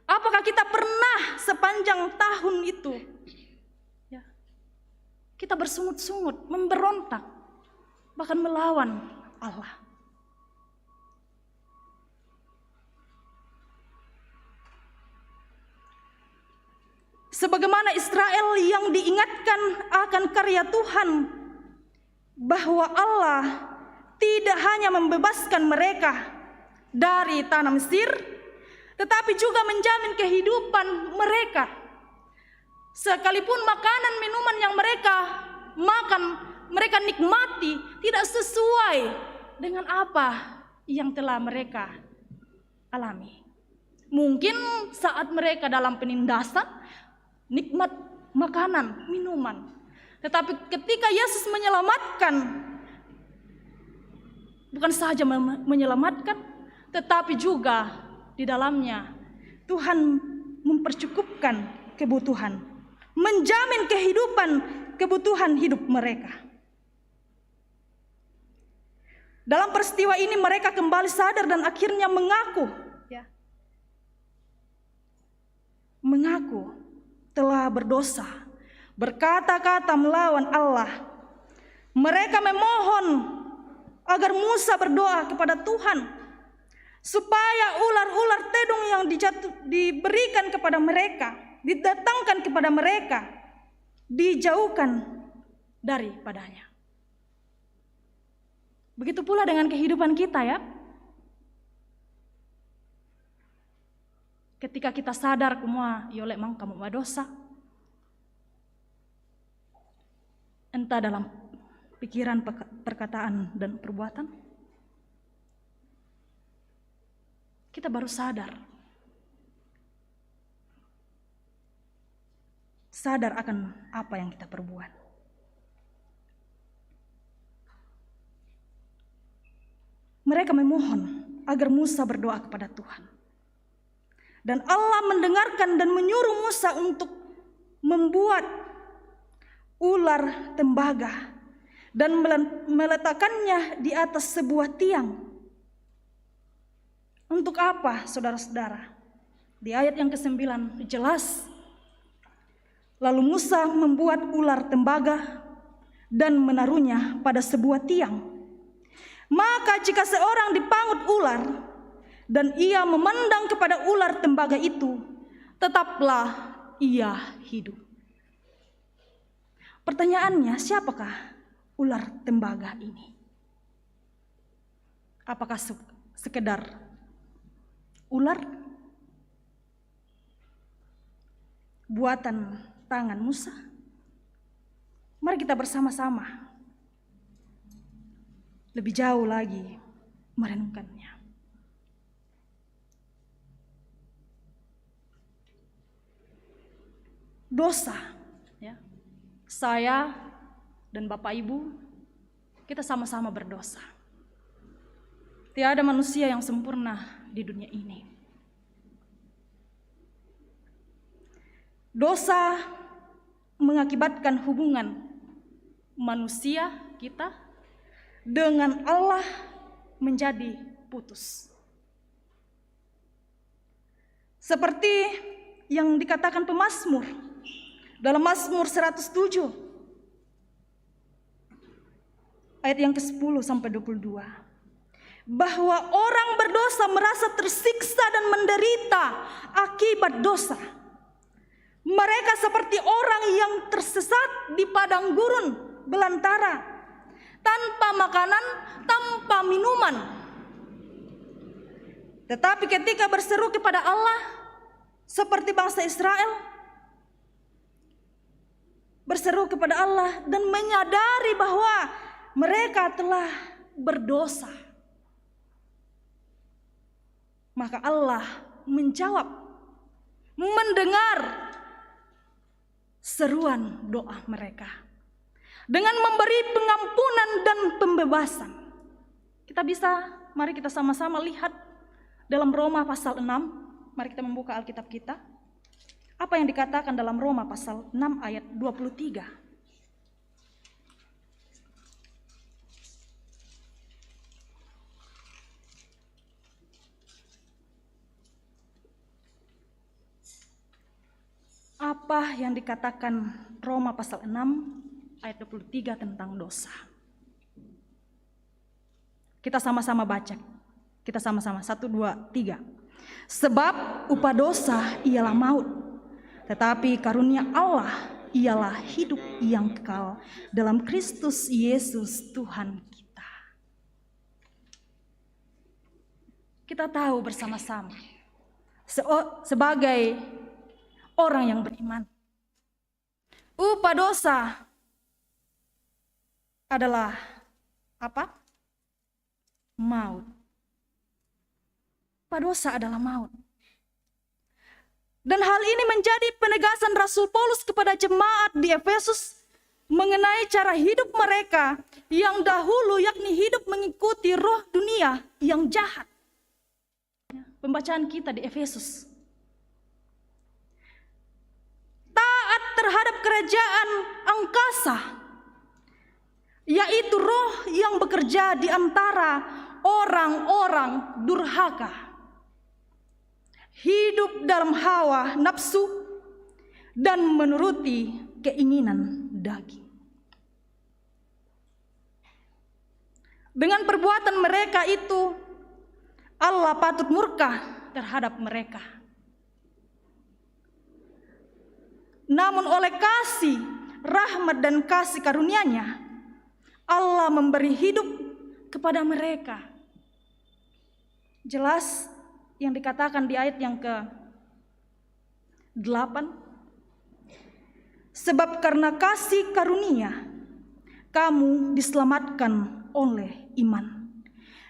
Speaker 5: Apakah kita pernah sepanjang tahun itu ya, kita bersungut-sungut, memberontak, bahkan melawan Allah? Sebagaimana Israel yang diingatkan akan karya Tuhan, bahwa Allah tidak hanya membebaskan mereka dari tanah Mesir, tetapi juga menjamin kehidupan mereka. Sekalipun makanan minuman yang mereka makan, mereka nikmati, tidak sesuai dengan apa yang telah mereka alami. Mungkin saat mereka dalam penindasan, nikmat makanan, minuman. Tetapi ketika Yesus menyelamatkan, bukan saja menyelamatkan, tetapi juga di dalamnya Tuhan mempercukupkan kebutuhan, menjamin kebutuhan hidup mereka. Dalam peristiwa ini mereka kembali sadar dan akhirnya mengaku telah berdosa, berkata-kata melawan Allah. Mereka memohon agar Musa berdoa kepada Tuhan supaya ular-ular tedung yang diberikan kepada mereka, didatangkan kepada mereka, dijauhkan daripadanya. Begitu pula dengan kehidupan kita ya. Ketika kita sadar kumua yolek mang kamu dosa, entah dalam pikiran, perkataan, dan perbuatan, kita baru sadar akan apa yang kita perbuat. Mereka memohon agar Musa berdoa kepada Tuhan. Dan Allah mendengarkan dan menyuruh Musa untuk membuat ular tembaga dan meletakkannya di atas sebuah tiang. Untuk apa, saudara-saudara? Di ayat yang ke-9 jelas. Lalu Musa membuat ular tembaga dan menaruhnya pada sebuah tiang. Maka jika seorang dipangut ular dan ia memandang kepada ular tembaga itu, tetaplah ia hidup. Pertanyaannya, siapakah ular tembaga ini? Apakah sekedar ular buatan tangan Musa? Mari kita bersama-sama lebih jauh lagi merenungkannya. Dosa, ya. Saya dan Bapak Ibu, kita sama-sama berdosa. Tiada manusia yang sempurna di dunia ini. Dosa mengakibatkan hubungan manusia kita dengan Allah menjadi putus. Seperti yang dikatakan pemazmur dalam Mazmur 107 ayat yang ke-10 sampai 22, bahwa orang berdosa merasa tersiksa dan menderita akibat dosa. Mereka seperti orang yang tersesat di padang gurun belantara, tanpa makanan, tanpa minuman. Tetapi ketika berseru kepada Allah, seperti bangsa Israel, berseru kepada Allah dan menyadari bahwa mereka telah berdosa, maka Allah menjawab, mendengar seruan doa mereka dengan memberi pengampunan dan pembebasan. Mari kita sama-sama lihat dalam Roma pasal 6. Mari kita membuka Alkitab kita. Apa yang dikatakan dalam Roma pasal 6 ayat 23. Apa yang dikatakan Roma pasal 6 ayat 23 tentang dosa? Kita sama-sama baca. Kita sama-sama 1, 2, 3. Sebab upah dosa ialah maut, tetapi karunia Allah ialah hidup yang kekal dalam Kristus Yesus Tuhan kita. Kita tahu bersama-sama sebagai orang yang beriman, upah dosa adalah apa? Maut. Upah dosa adalah maut. Dan hal ini menjadi penegasan Rasul Paulus kepada jemaat di Efesus mengenai cara hidup mereka yang dahulu, yakni hidup mengikuti roh dunia yang jahat. Pembacaan kita di Efesus. Taat terhadap kerajaan angkasa, yaitu roh yang bekerja di antara orang-orang durhaka. Hidup dalam hawa nafsu dan menuruti keinginan daging. Dengan perbuatan mereka itu, Allah patut murka terhadap mereka. Namun oleh kasih, rahmat dan kasih karunia-Nya, Allah memberi hidup kepada mereka. Jelas yang dikatakan di ayat yang ke-8, sebab karena kasih karunia kamu diselamatkan oleh iman.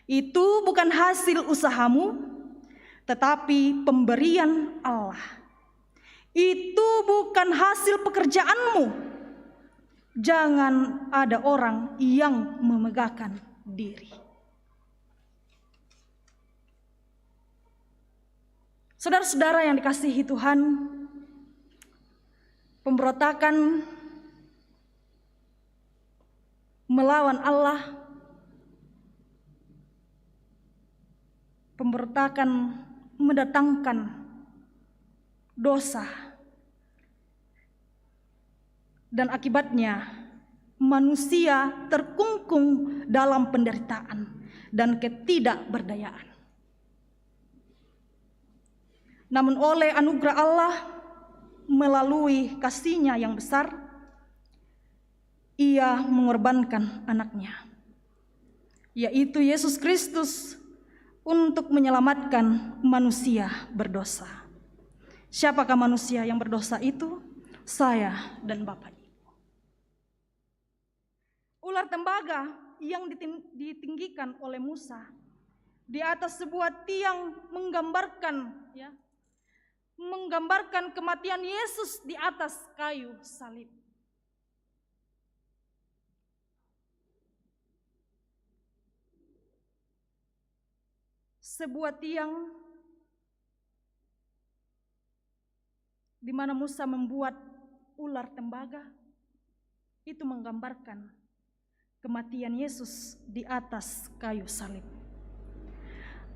Speaker 5: Itu bukan hasil usahamu, tetapi pemberian Allah. Itu bukan hasil pekerjaanmu. Jangan ada orang yang memegahkan diri. Saudara-saudara yang dikasihi Tuhan, pemberontakan melawan Allah, pemberontakan mendatangkan dosa, dan akibatnya manusia terkungkung dalam penderitaan dan ketidakberdayaan. Namun oleh anugerah Allah melalui kasih-Nya yang besar, Ia mengorbankan anaknya, yaitu Yesus Kristus, untuk menyelamatkan manusia berdosa. Siapakah manusia yang berdosa itu? Saya dan Bapak Ibu. Ular tembaga yang ditinggikan oleh Musa di atas sebuah tiang menggambarkan kematian Yesus di atas kayu salib. Sebuah tiang di mana Musa membuat ular tembaga itu menggambarkan kematian Yesus di atas kayu salib.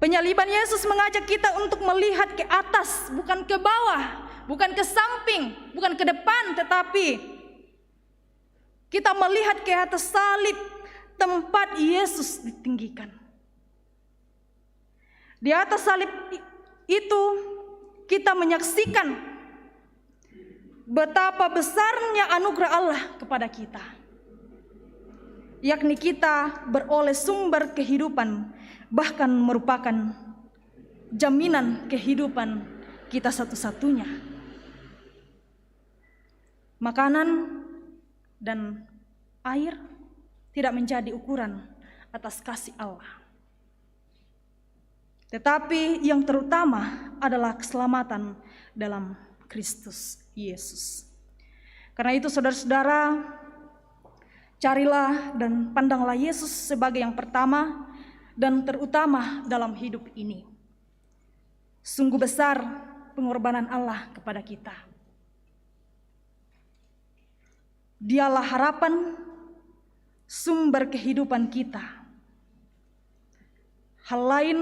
Speaker 5: Penyaliban Yesus mengajak kita untuk melihat ke atas, bukan ke bawah, bukan ke samping, bukan ke depan, tetapi kita melihat ke atas salib, tempat Yesus ditinggikan. Di atas salib itu kita menyaksikan betapa besarnya anugerah Allah kepada kita, yakni kita beroleh sumber kehidupan, bahkan merupakan jaminan kehidupan kita satu-satunya. Makanan dan air tidak menjadi ukuran atas kasih Allah, tetapi yang terutama adalah keselamatan dalam Kristus Yesus. Karena itu saudara-saudara, carilah dan pandanglah Yesus sebagai yang pertama dan terutama dalam hidup ini. Sungguh besar pengorbanan Allah kepada kita. Dialah harapan, sumber kehidupan kita. Hal lain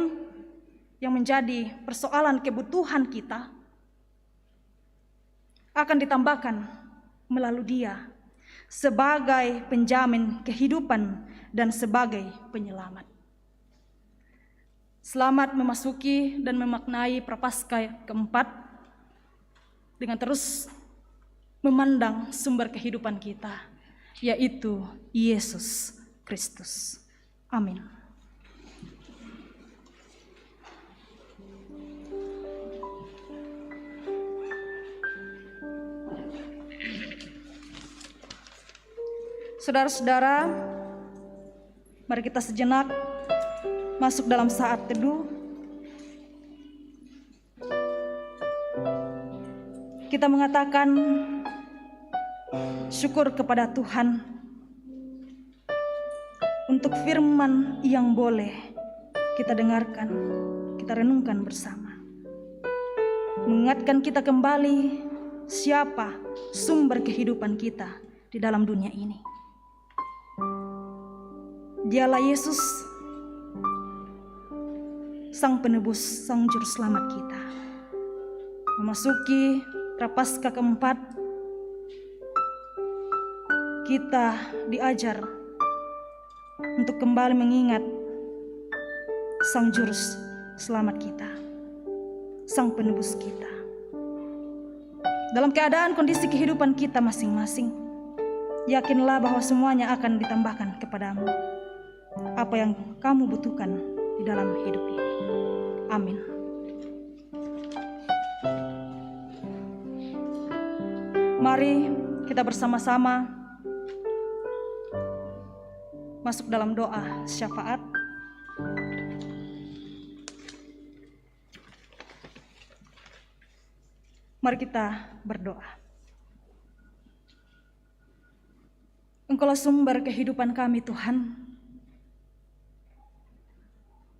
Speaker 5: yang menjadi persoalan kebutuhan kita akan ditambahkan melalui Dia sebagai penjamin kehidupan dan sebagai penyelamat. Selamat memasuki dan memaknai Prapaskah keempat dengan terus memandang sumber kehidupan kita, yaitu Yesus Kristus. Amin. Saudara-saudara, mari kita sejenak masuk dalam saat teduh. Kita mengatakan syukur kepada Tuhan untuk firman yang boleh kita dengarkan, kita renungkan bersama. Mengingatkan kita kembali siapa sumber kehidupan kita di dalam dunia ini. Dialah Yesus, Sang Penebus, Sang Juru Selamat kita. Memasuki Prapaskah keempat, kita diajar untuk kembali mengingat Sang Juru Selamat kita, Sang Penebus kita. Dalam keadaan kondisi kehidupan kita masing-masing, yakinlah bahwa semuanya akan ditambahkan kepadamu apa yang kamu butuhkan di dalam hidup ini. Amin. Mari kita bersama-sama masuk dalam doa syafaat. Mari kita berdoa. Engkaulah sumber kehidupan kami, Tuhan.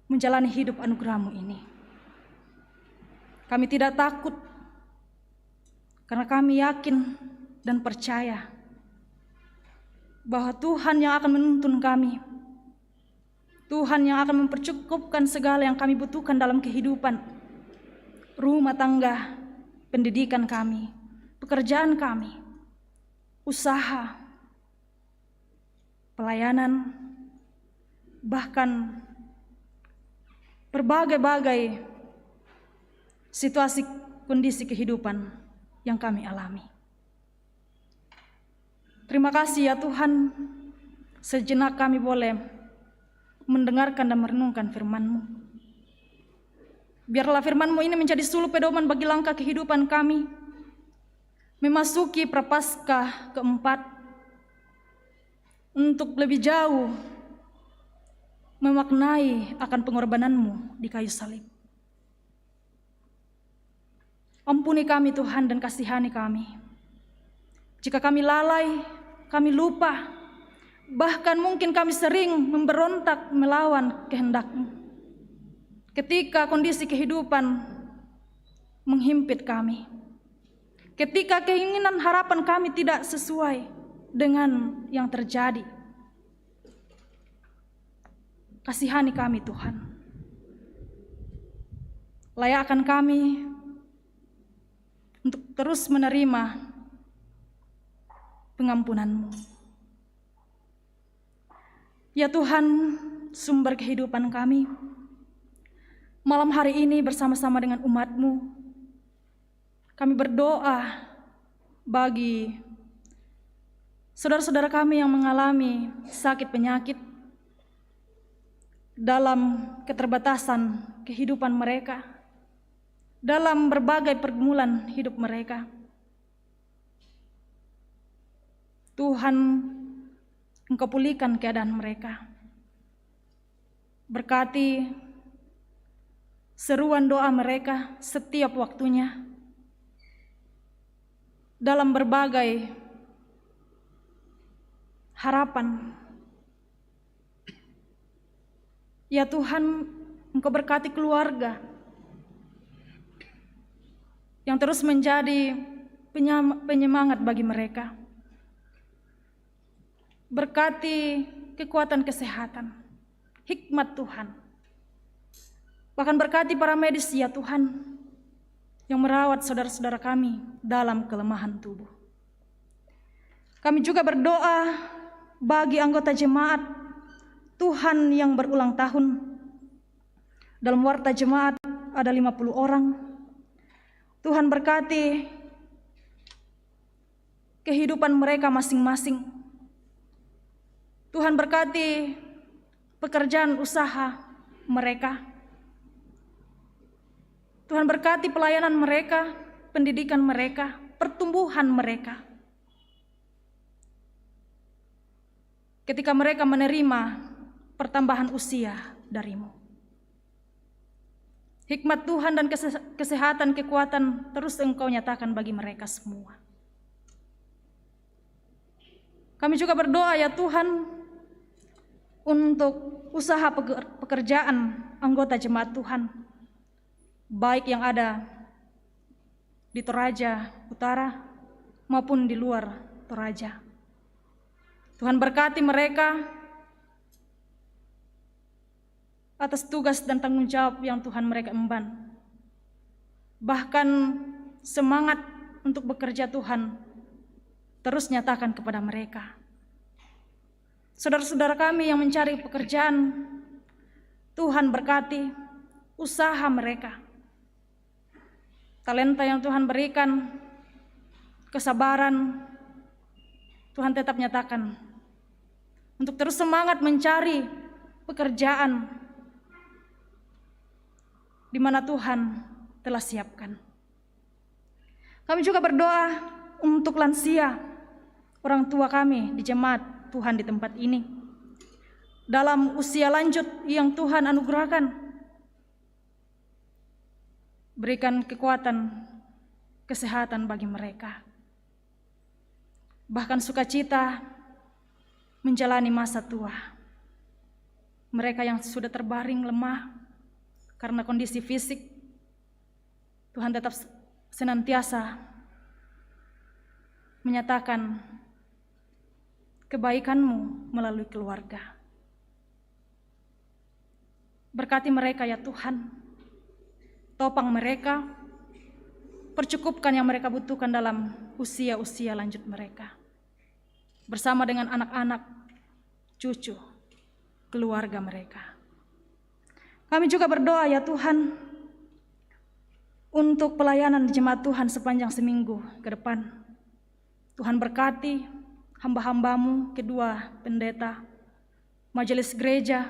Speaker 5: Menjalani hidup anugerah-Mu ini, kami tidak takut, karena kami yakin dan percaya bahwa Tuhan yang akan menuntun kami, Tuhan yang akan mempercukupkan segala yang kami butuhkan dalam kehidupan, rumah tangga, pendidikan kami, pekerjaan kami, usaha, pelayanan, bahkan berbagai-bagai situasi kondisi kehidupan yang kami alami. Terima kasih ya Tuhan, sejenak kami boleh mendengarkan dan merenungkan firman-Mu. Biarlah firman-Mu ini menjadi suluh pedoman bagi langkah kehidupan kami, memasuki Prapaskah keempat, untuk lebih jauh memaknai akan pengorbanan-Mu di kayu salib. Ampuni kami Tuhan dan kasihani kami. Jika kami lalai, kami lupa, bahkan mungkin kami sering memberontak melawan kehendak-Mu. Ketika kondisi kehidupan menghimpit kami, ketika keinginan harapan kami tidak sesuai dengan yang terjadi, kasihani kami Tuhan. Layakkan kami untuk terus menerima pengampunan-Mu. Ya Tuhan, sumber kehidupan kami, malam hari ini bersama-sama dengan umat-Mu, kami berdoa bagi saudara-saudara kami yang mengalami sakit penyakit, dalam keterbatasan kehidupan mereka, dalam berbagai pergumulan hidup mereka. Tuhan, Engkau pulihkan keadaan mereka. Berkati seruan doa mereka setiap waktunya, dalam berbagai harapan. Ya Tuhan, Engkau berkati keluarga yang terus menjadi penyemangat bagi mereka. Berkati kekuatan kesehatan, hikmat Tuhan. Bahkan berkati para medis ya Tuhan, yang merawat saudara-saudara kami dalam kelemahan tubuh. Kami juga berdoa bagi anggota jemaat Tuhan yang berulang tahun. Dalam warta jemaat ada 50 orang. Tuhan berkati kehidupan mereka masing-masing. Tuhan berkati pekerjaan usaha mereka. Tuhan berkati pelayanan mereka, pendidikan mereka, pertumbuhan mereka. Ketika mereka menerima pertambahan usia dari-Mu. Hikmat Tuhan dan kesehatan, kekuatan terus Engkau nyatakan bagi mereka semua. Kami juga berdoa ya Tuhan, untuk usaha pekerjaan anggota jemaat Tuhan, baik yang ada di Toraja Utara maupun di luar Toraja. Tuhan berkati mereka atas tugas dan tanggung jawab yang Tuhan mereka emban. Bahkan semangat untuk bekerja Tuhan terus nyatakan kepada mereka. Saudara-saudara kami yang mencari pekerjaan, Tuhan berkati usaha mereka. Talenta yang Tuhan berikan, kesabaran, Tuhan tetap nyatakan untuk terus semangat mencari pekerjaan di mana Tuhan telah siapkan. Kami juga berdoa untuk lansia, orang tua kami di jemaat Tuhan di tempat ini, dalam usia lanjut yang Tuhan anugerahkan. Berikan kekuatan, kesehatan bagi mereka. Bahkan sukacita menjalani masa tua. Mereka yang sudah terbaring lemah karena kondisi fisik, Tuhan tetap senantiasa menyatakan kebaikan-Mu melalui keluarga. Berkati mereka ya Tuhan, topang mereka, percukupkan yang mereka butuhkan dalam usia-usia lanjut mereka. Bersama dengan anak-anak, cucu, keluarga mereka. Kami juga berdoa ya Tuhan, untuk pelayanan jemaat Tuhan sepanjang seminggu ke depan. Tuhan berkati hamba-hambamu, kedua pendeta, majelis gereja,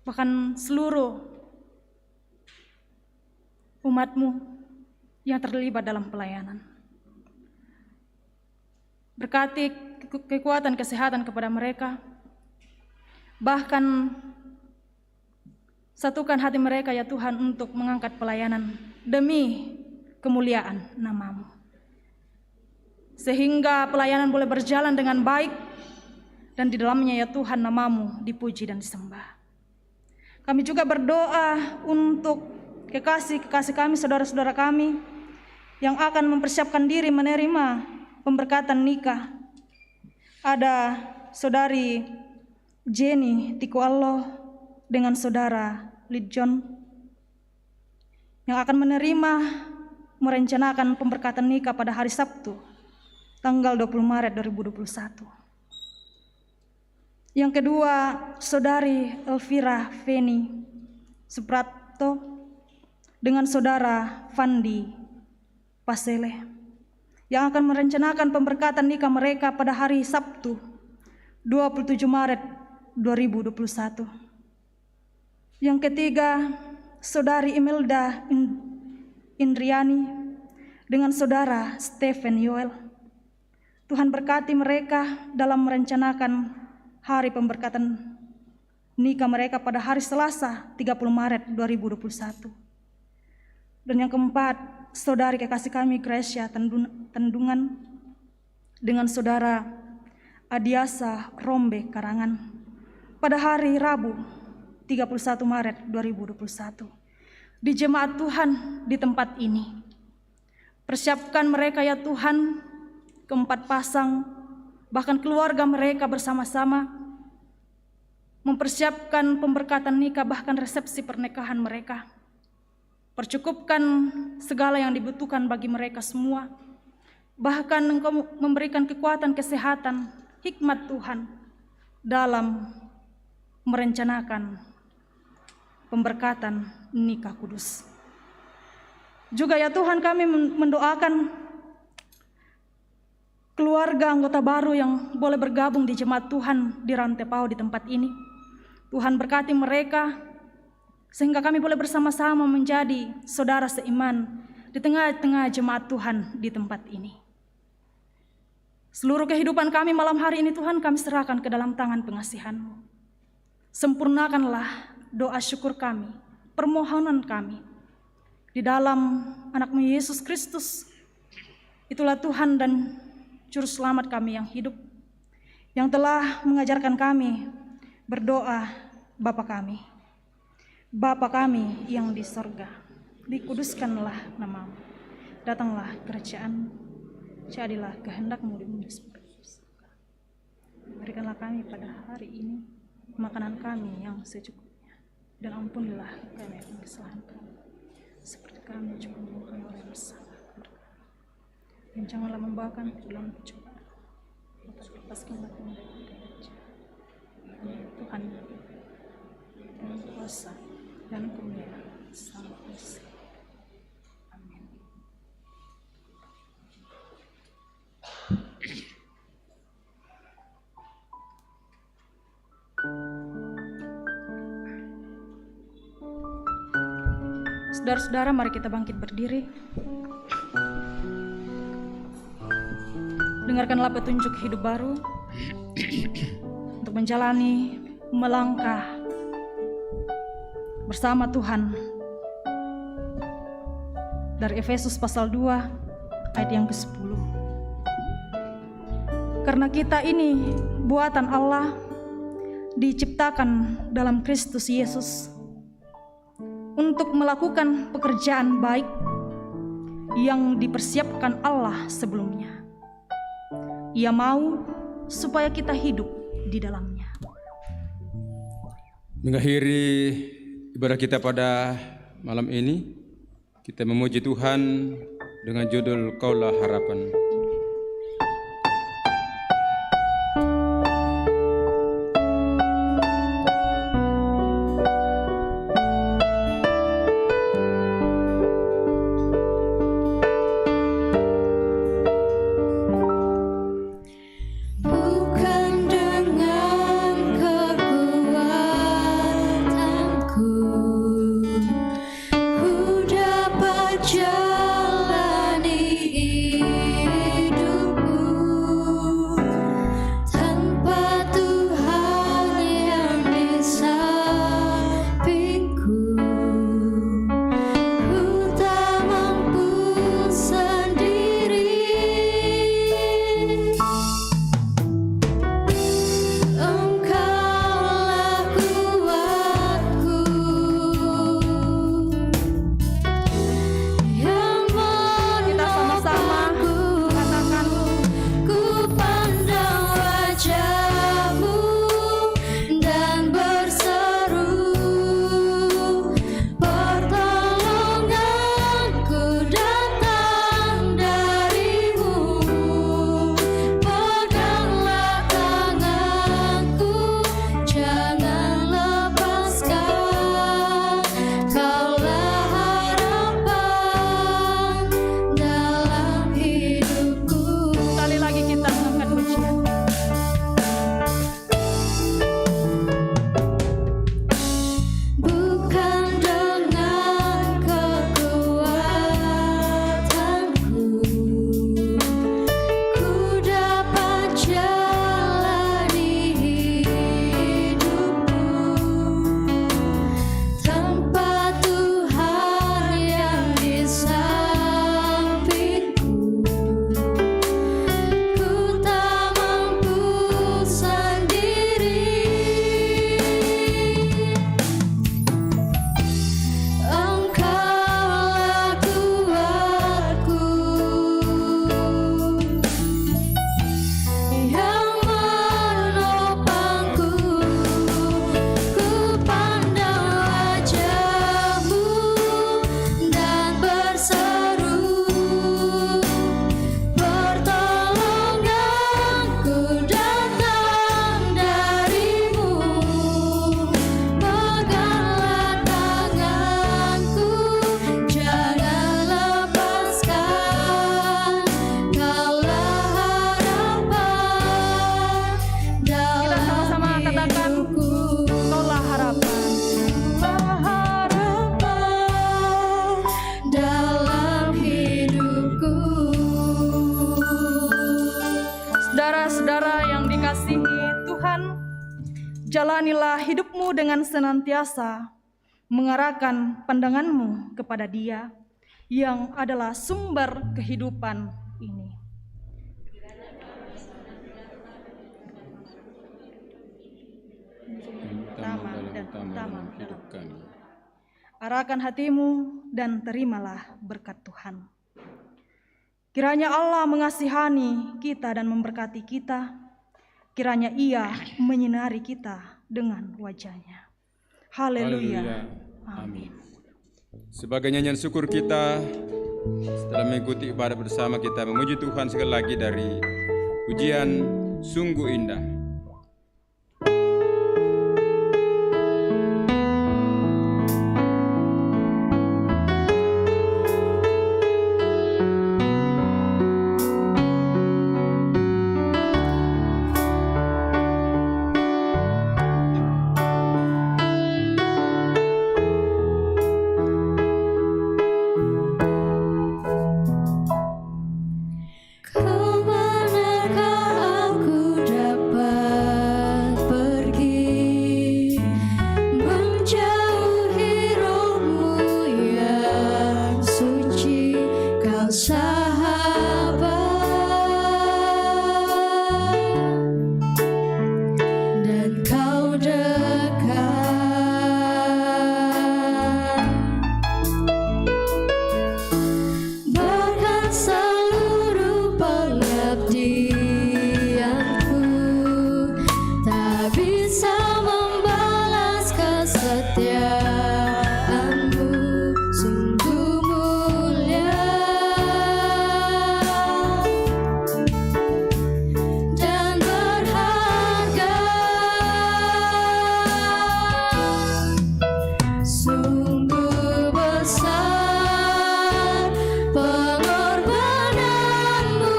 Speaker 5: bahkan seluruh umatmu yang terlibat dalam pelayanan. Berkati kekuatan kesehatan kepada mereka, bahkan satukan hati mereka ya Tuhan untuk mengangkat pelayanan demi kemuliaan nama-Mu. Sehingga pelayanan boleh berjalan dengan baik dan di dalamnya ya Tuhan nama-Mu dipuji dan disembah. Kami juga berdoa untuk kekasih-kekasih kami, saudara-saudara kami yang akan mempersiapkan diri menerima pemberkatan nikah. Ada saudari Jenny Tikuallo dengan saudara Lid John yang akan merencanakan pemberkatan nikah pada hari Sabtu tanggal 20 Maret 2021. Yang kedua, saudari Elvira Feni Suprapto dengan saudara Fandi Pasele yang akan merencanakan pemberkatan nikah mereka pada hari Sabtu 27 Maret 2021. Yang ketiga, saudari Imelda Indriani dengan saudara Stephen Yoel. Tuhan berkati mereka dalam merencanakan hari pemberkatan nikah mereka pada hari Selasa 30 Maret 2021. Dan yang keempat, saudari kekasih kami Gracia Tendungan dengan saudara Adiasa Rombe Karangan pada hari Rabu 31 Maret 2021 di jemaat Tuhan di tempat ini. Persiapkan mereka ya Tuhan, keempat pasang, bahkan keluarga mereka bersama-sama mempersiapkan pemberkatan nikah, bahkan resepsi pernikahan mereka. Percukupkan segala yang dibutuhkan bagi mereka semua, bahkan Engkau memberikan kekuatan kesehatan, hikmat Tuhan dalam merencanakan pemberkatan nikah kudus. Juga ya Tuhan, kami mendoakan keluarga anggota baru yang boleh bergabung di jemaat Tuhan di Rantepao di tempat ini. Tuhan berkati mereka sehingga kami boleh bersama-sama menjadi saudara seiman di tengah-tengah jemaat Tuhan di tempat ini. Seluruh kehidupan kami malam hari ini Tuhan kami serahkan ke dalam tangan pengasihan-Mu. Sempurnakanlah doa syukur kami, permohonan kami di dalam anak-Mu Yesus Kristus. Itulah Tuhan dan Juru Selamat kami yang hidup, yang telah mengajarkan kami berdoa, Bapa kami yang di sorga, dikuduskanlah nama-Mu, datanglah kerajaan, jadilah kehendak-Mu di bumi seperti di surga. Berikanlah kami pada hari ini makanan kami yang secukupnya, dan ampunilah kami akan kesalahan kami, seperti kami juga mengampuni orang yang bersalah kepada kami. Dan janganlah membawa kami ke dalam pencobaan, tetapi lepaskanlah kami dari jahat. Tuhan dengan kuasa dan kemuliaan sampai. Amin. Saudara-saudara, mari kita bangkit berdiri. Dengarkanlah petunjuk hidup baru untuk menjalani, melangkah bersama Tuhan dari Efesus pasal 2 ayat yang ke-10. Karena kita ini buatan Allah, diciptakan dalam Kristus Yesus untuk melakukan pekerjaan baik yang dipersiapkan Allah sebelumnya. Ia mau supaya kita hidup di dalamnya.
Speaker 3: Mengakhiri ibadah kita pada malam ini, kita memuji Tuhan dengan judul Kaulah Harapan.
Speaker 5: hatimu dengan senantiasa mengarahkan pandanganmu kepada Dia yang adalah sumber kehidupan ini. Utama dan utama dalam
Speaker 3: kami.
Speaker 5: Arahkan hatimu dan terimalah berkat Tuhan. Kiranya Allah mengasihani kita dan memberkati kita. Kiranya Ia menyinari kita dengan wajah-Nya. Haleluya.
Speaker 3: Amin. Sebagai nyanyian syukur kita, setelah mengikuti ibadah bersama, kita memuji Tuhan sekali lagi dari pujian Sungguh Indah.
Speaker 4: Kemanakah aku dapat pergi menjauhi rohmu yang suci, Kau sahabat dan Kau dekat. Bahkan seluruh pengabdianku tak bisa membalas kesetiaanmu, sungguh mulia dan berharga. Sungguh besar pengorbananmu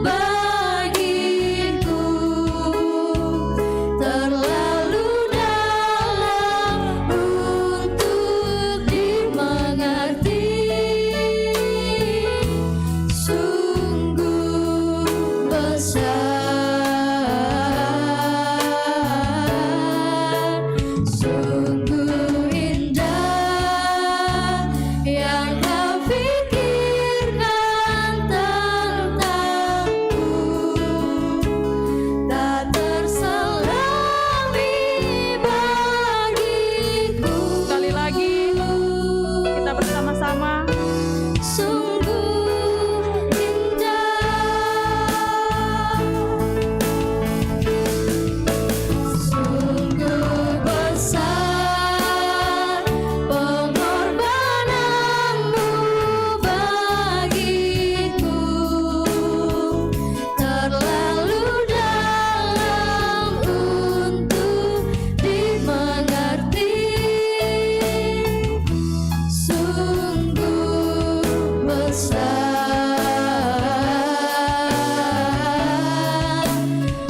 Speaker 4: bagiku, terlalu dalam untuk dimengerti. Sungguh besar, sungguh indah yang Kau pikirkan tentangku, tak terselami bagiku.
Speaker 5: Sekali lagi kita bersama-sama.
Speaker 4: Sungguh indah, sungguh besar pengorbananmu bagiku, terlalu dalam untuk dimengerti. Sungguh besar,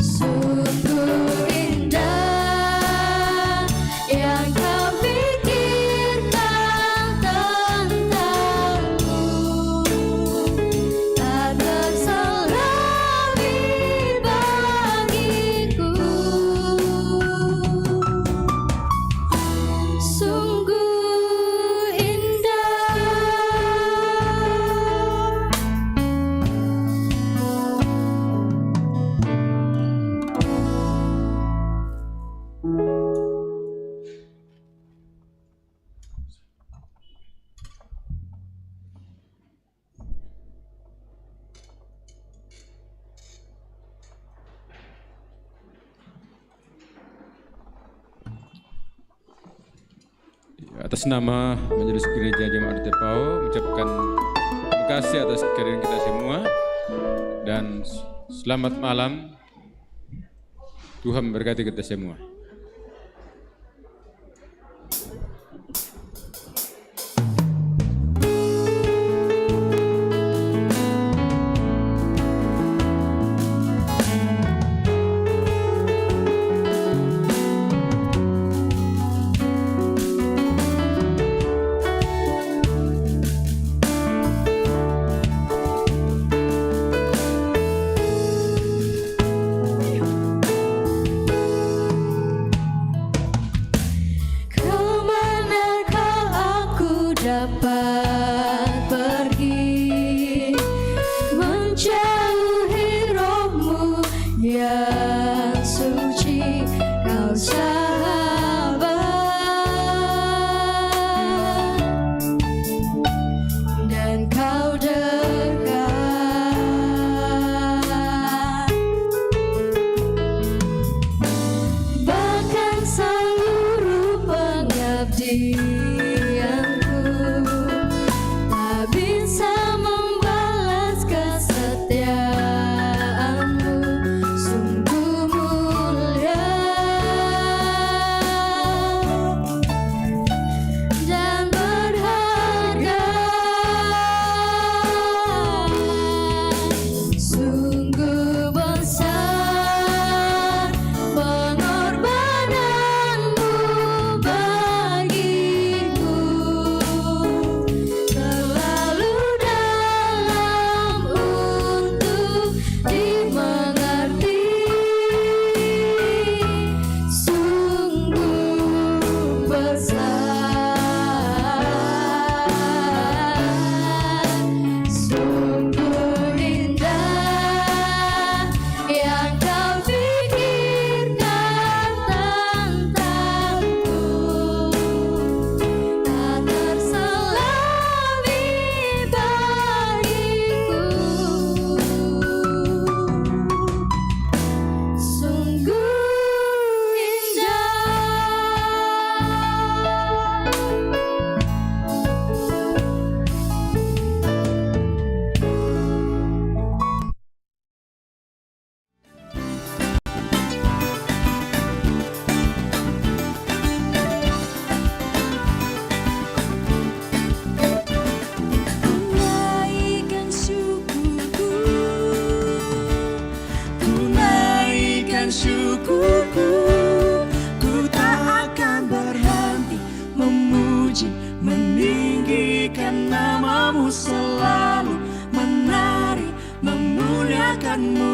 Speaker 4: sungguh indah yang Kau pikirkan tentangku, tak terselami bagiku. Sungguh indah.
Speaker 3: Atas nama Majelis Gereja Jemaat Rantepao mengucapkan terima kasih atas kehadiran kita semua dan selamat malam. Tuhan memberkati kita semua.
Speaker 4: sayangku, tak bisa membalas kesetiaanmu, sungguh mulia dan berharga. Sungguh besar pengorbananmu bagiku, terlalu dalam untuk dimengerti. Sungguh besar, sungguh indah yang kau pikirkan tentangku, tak terselami bagiku. Sungguh indah.
Speaker 1: Naikkan syukurku, ku naikkan syukurku, ku tak akan berhenti memuji, meninggikan namamu, selalu menari, memuliakanmu.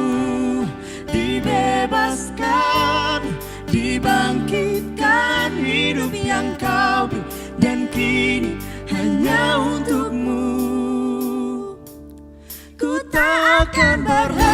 Speaker 1: Dibebaskan, dibangkitkan hidup yang kau beri, dan kini hanya untukmu. Ku tak akan berhenti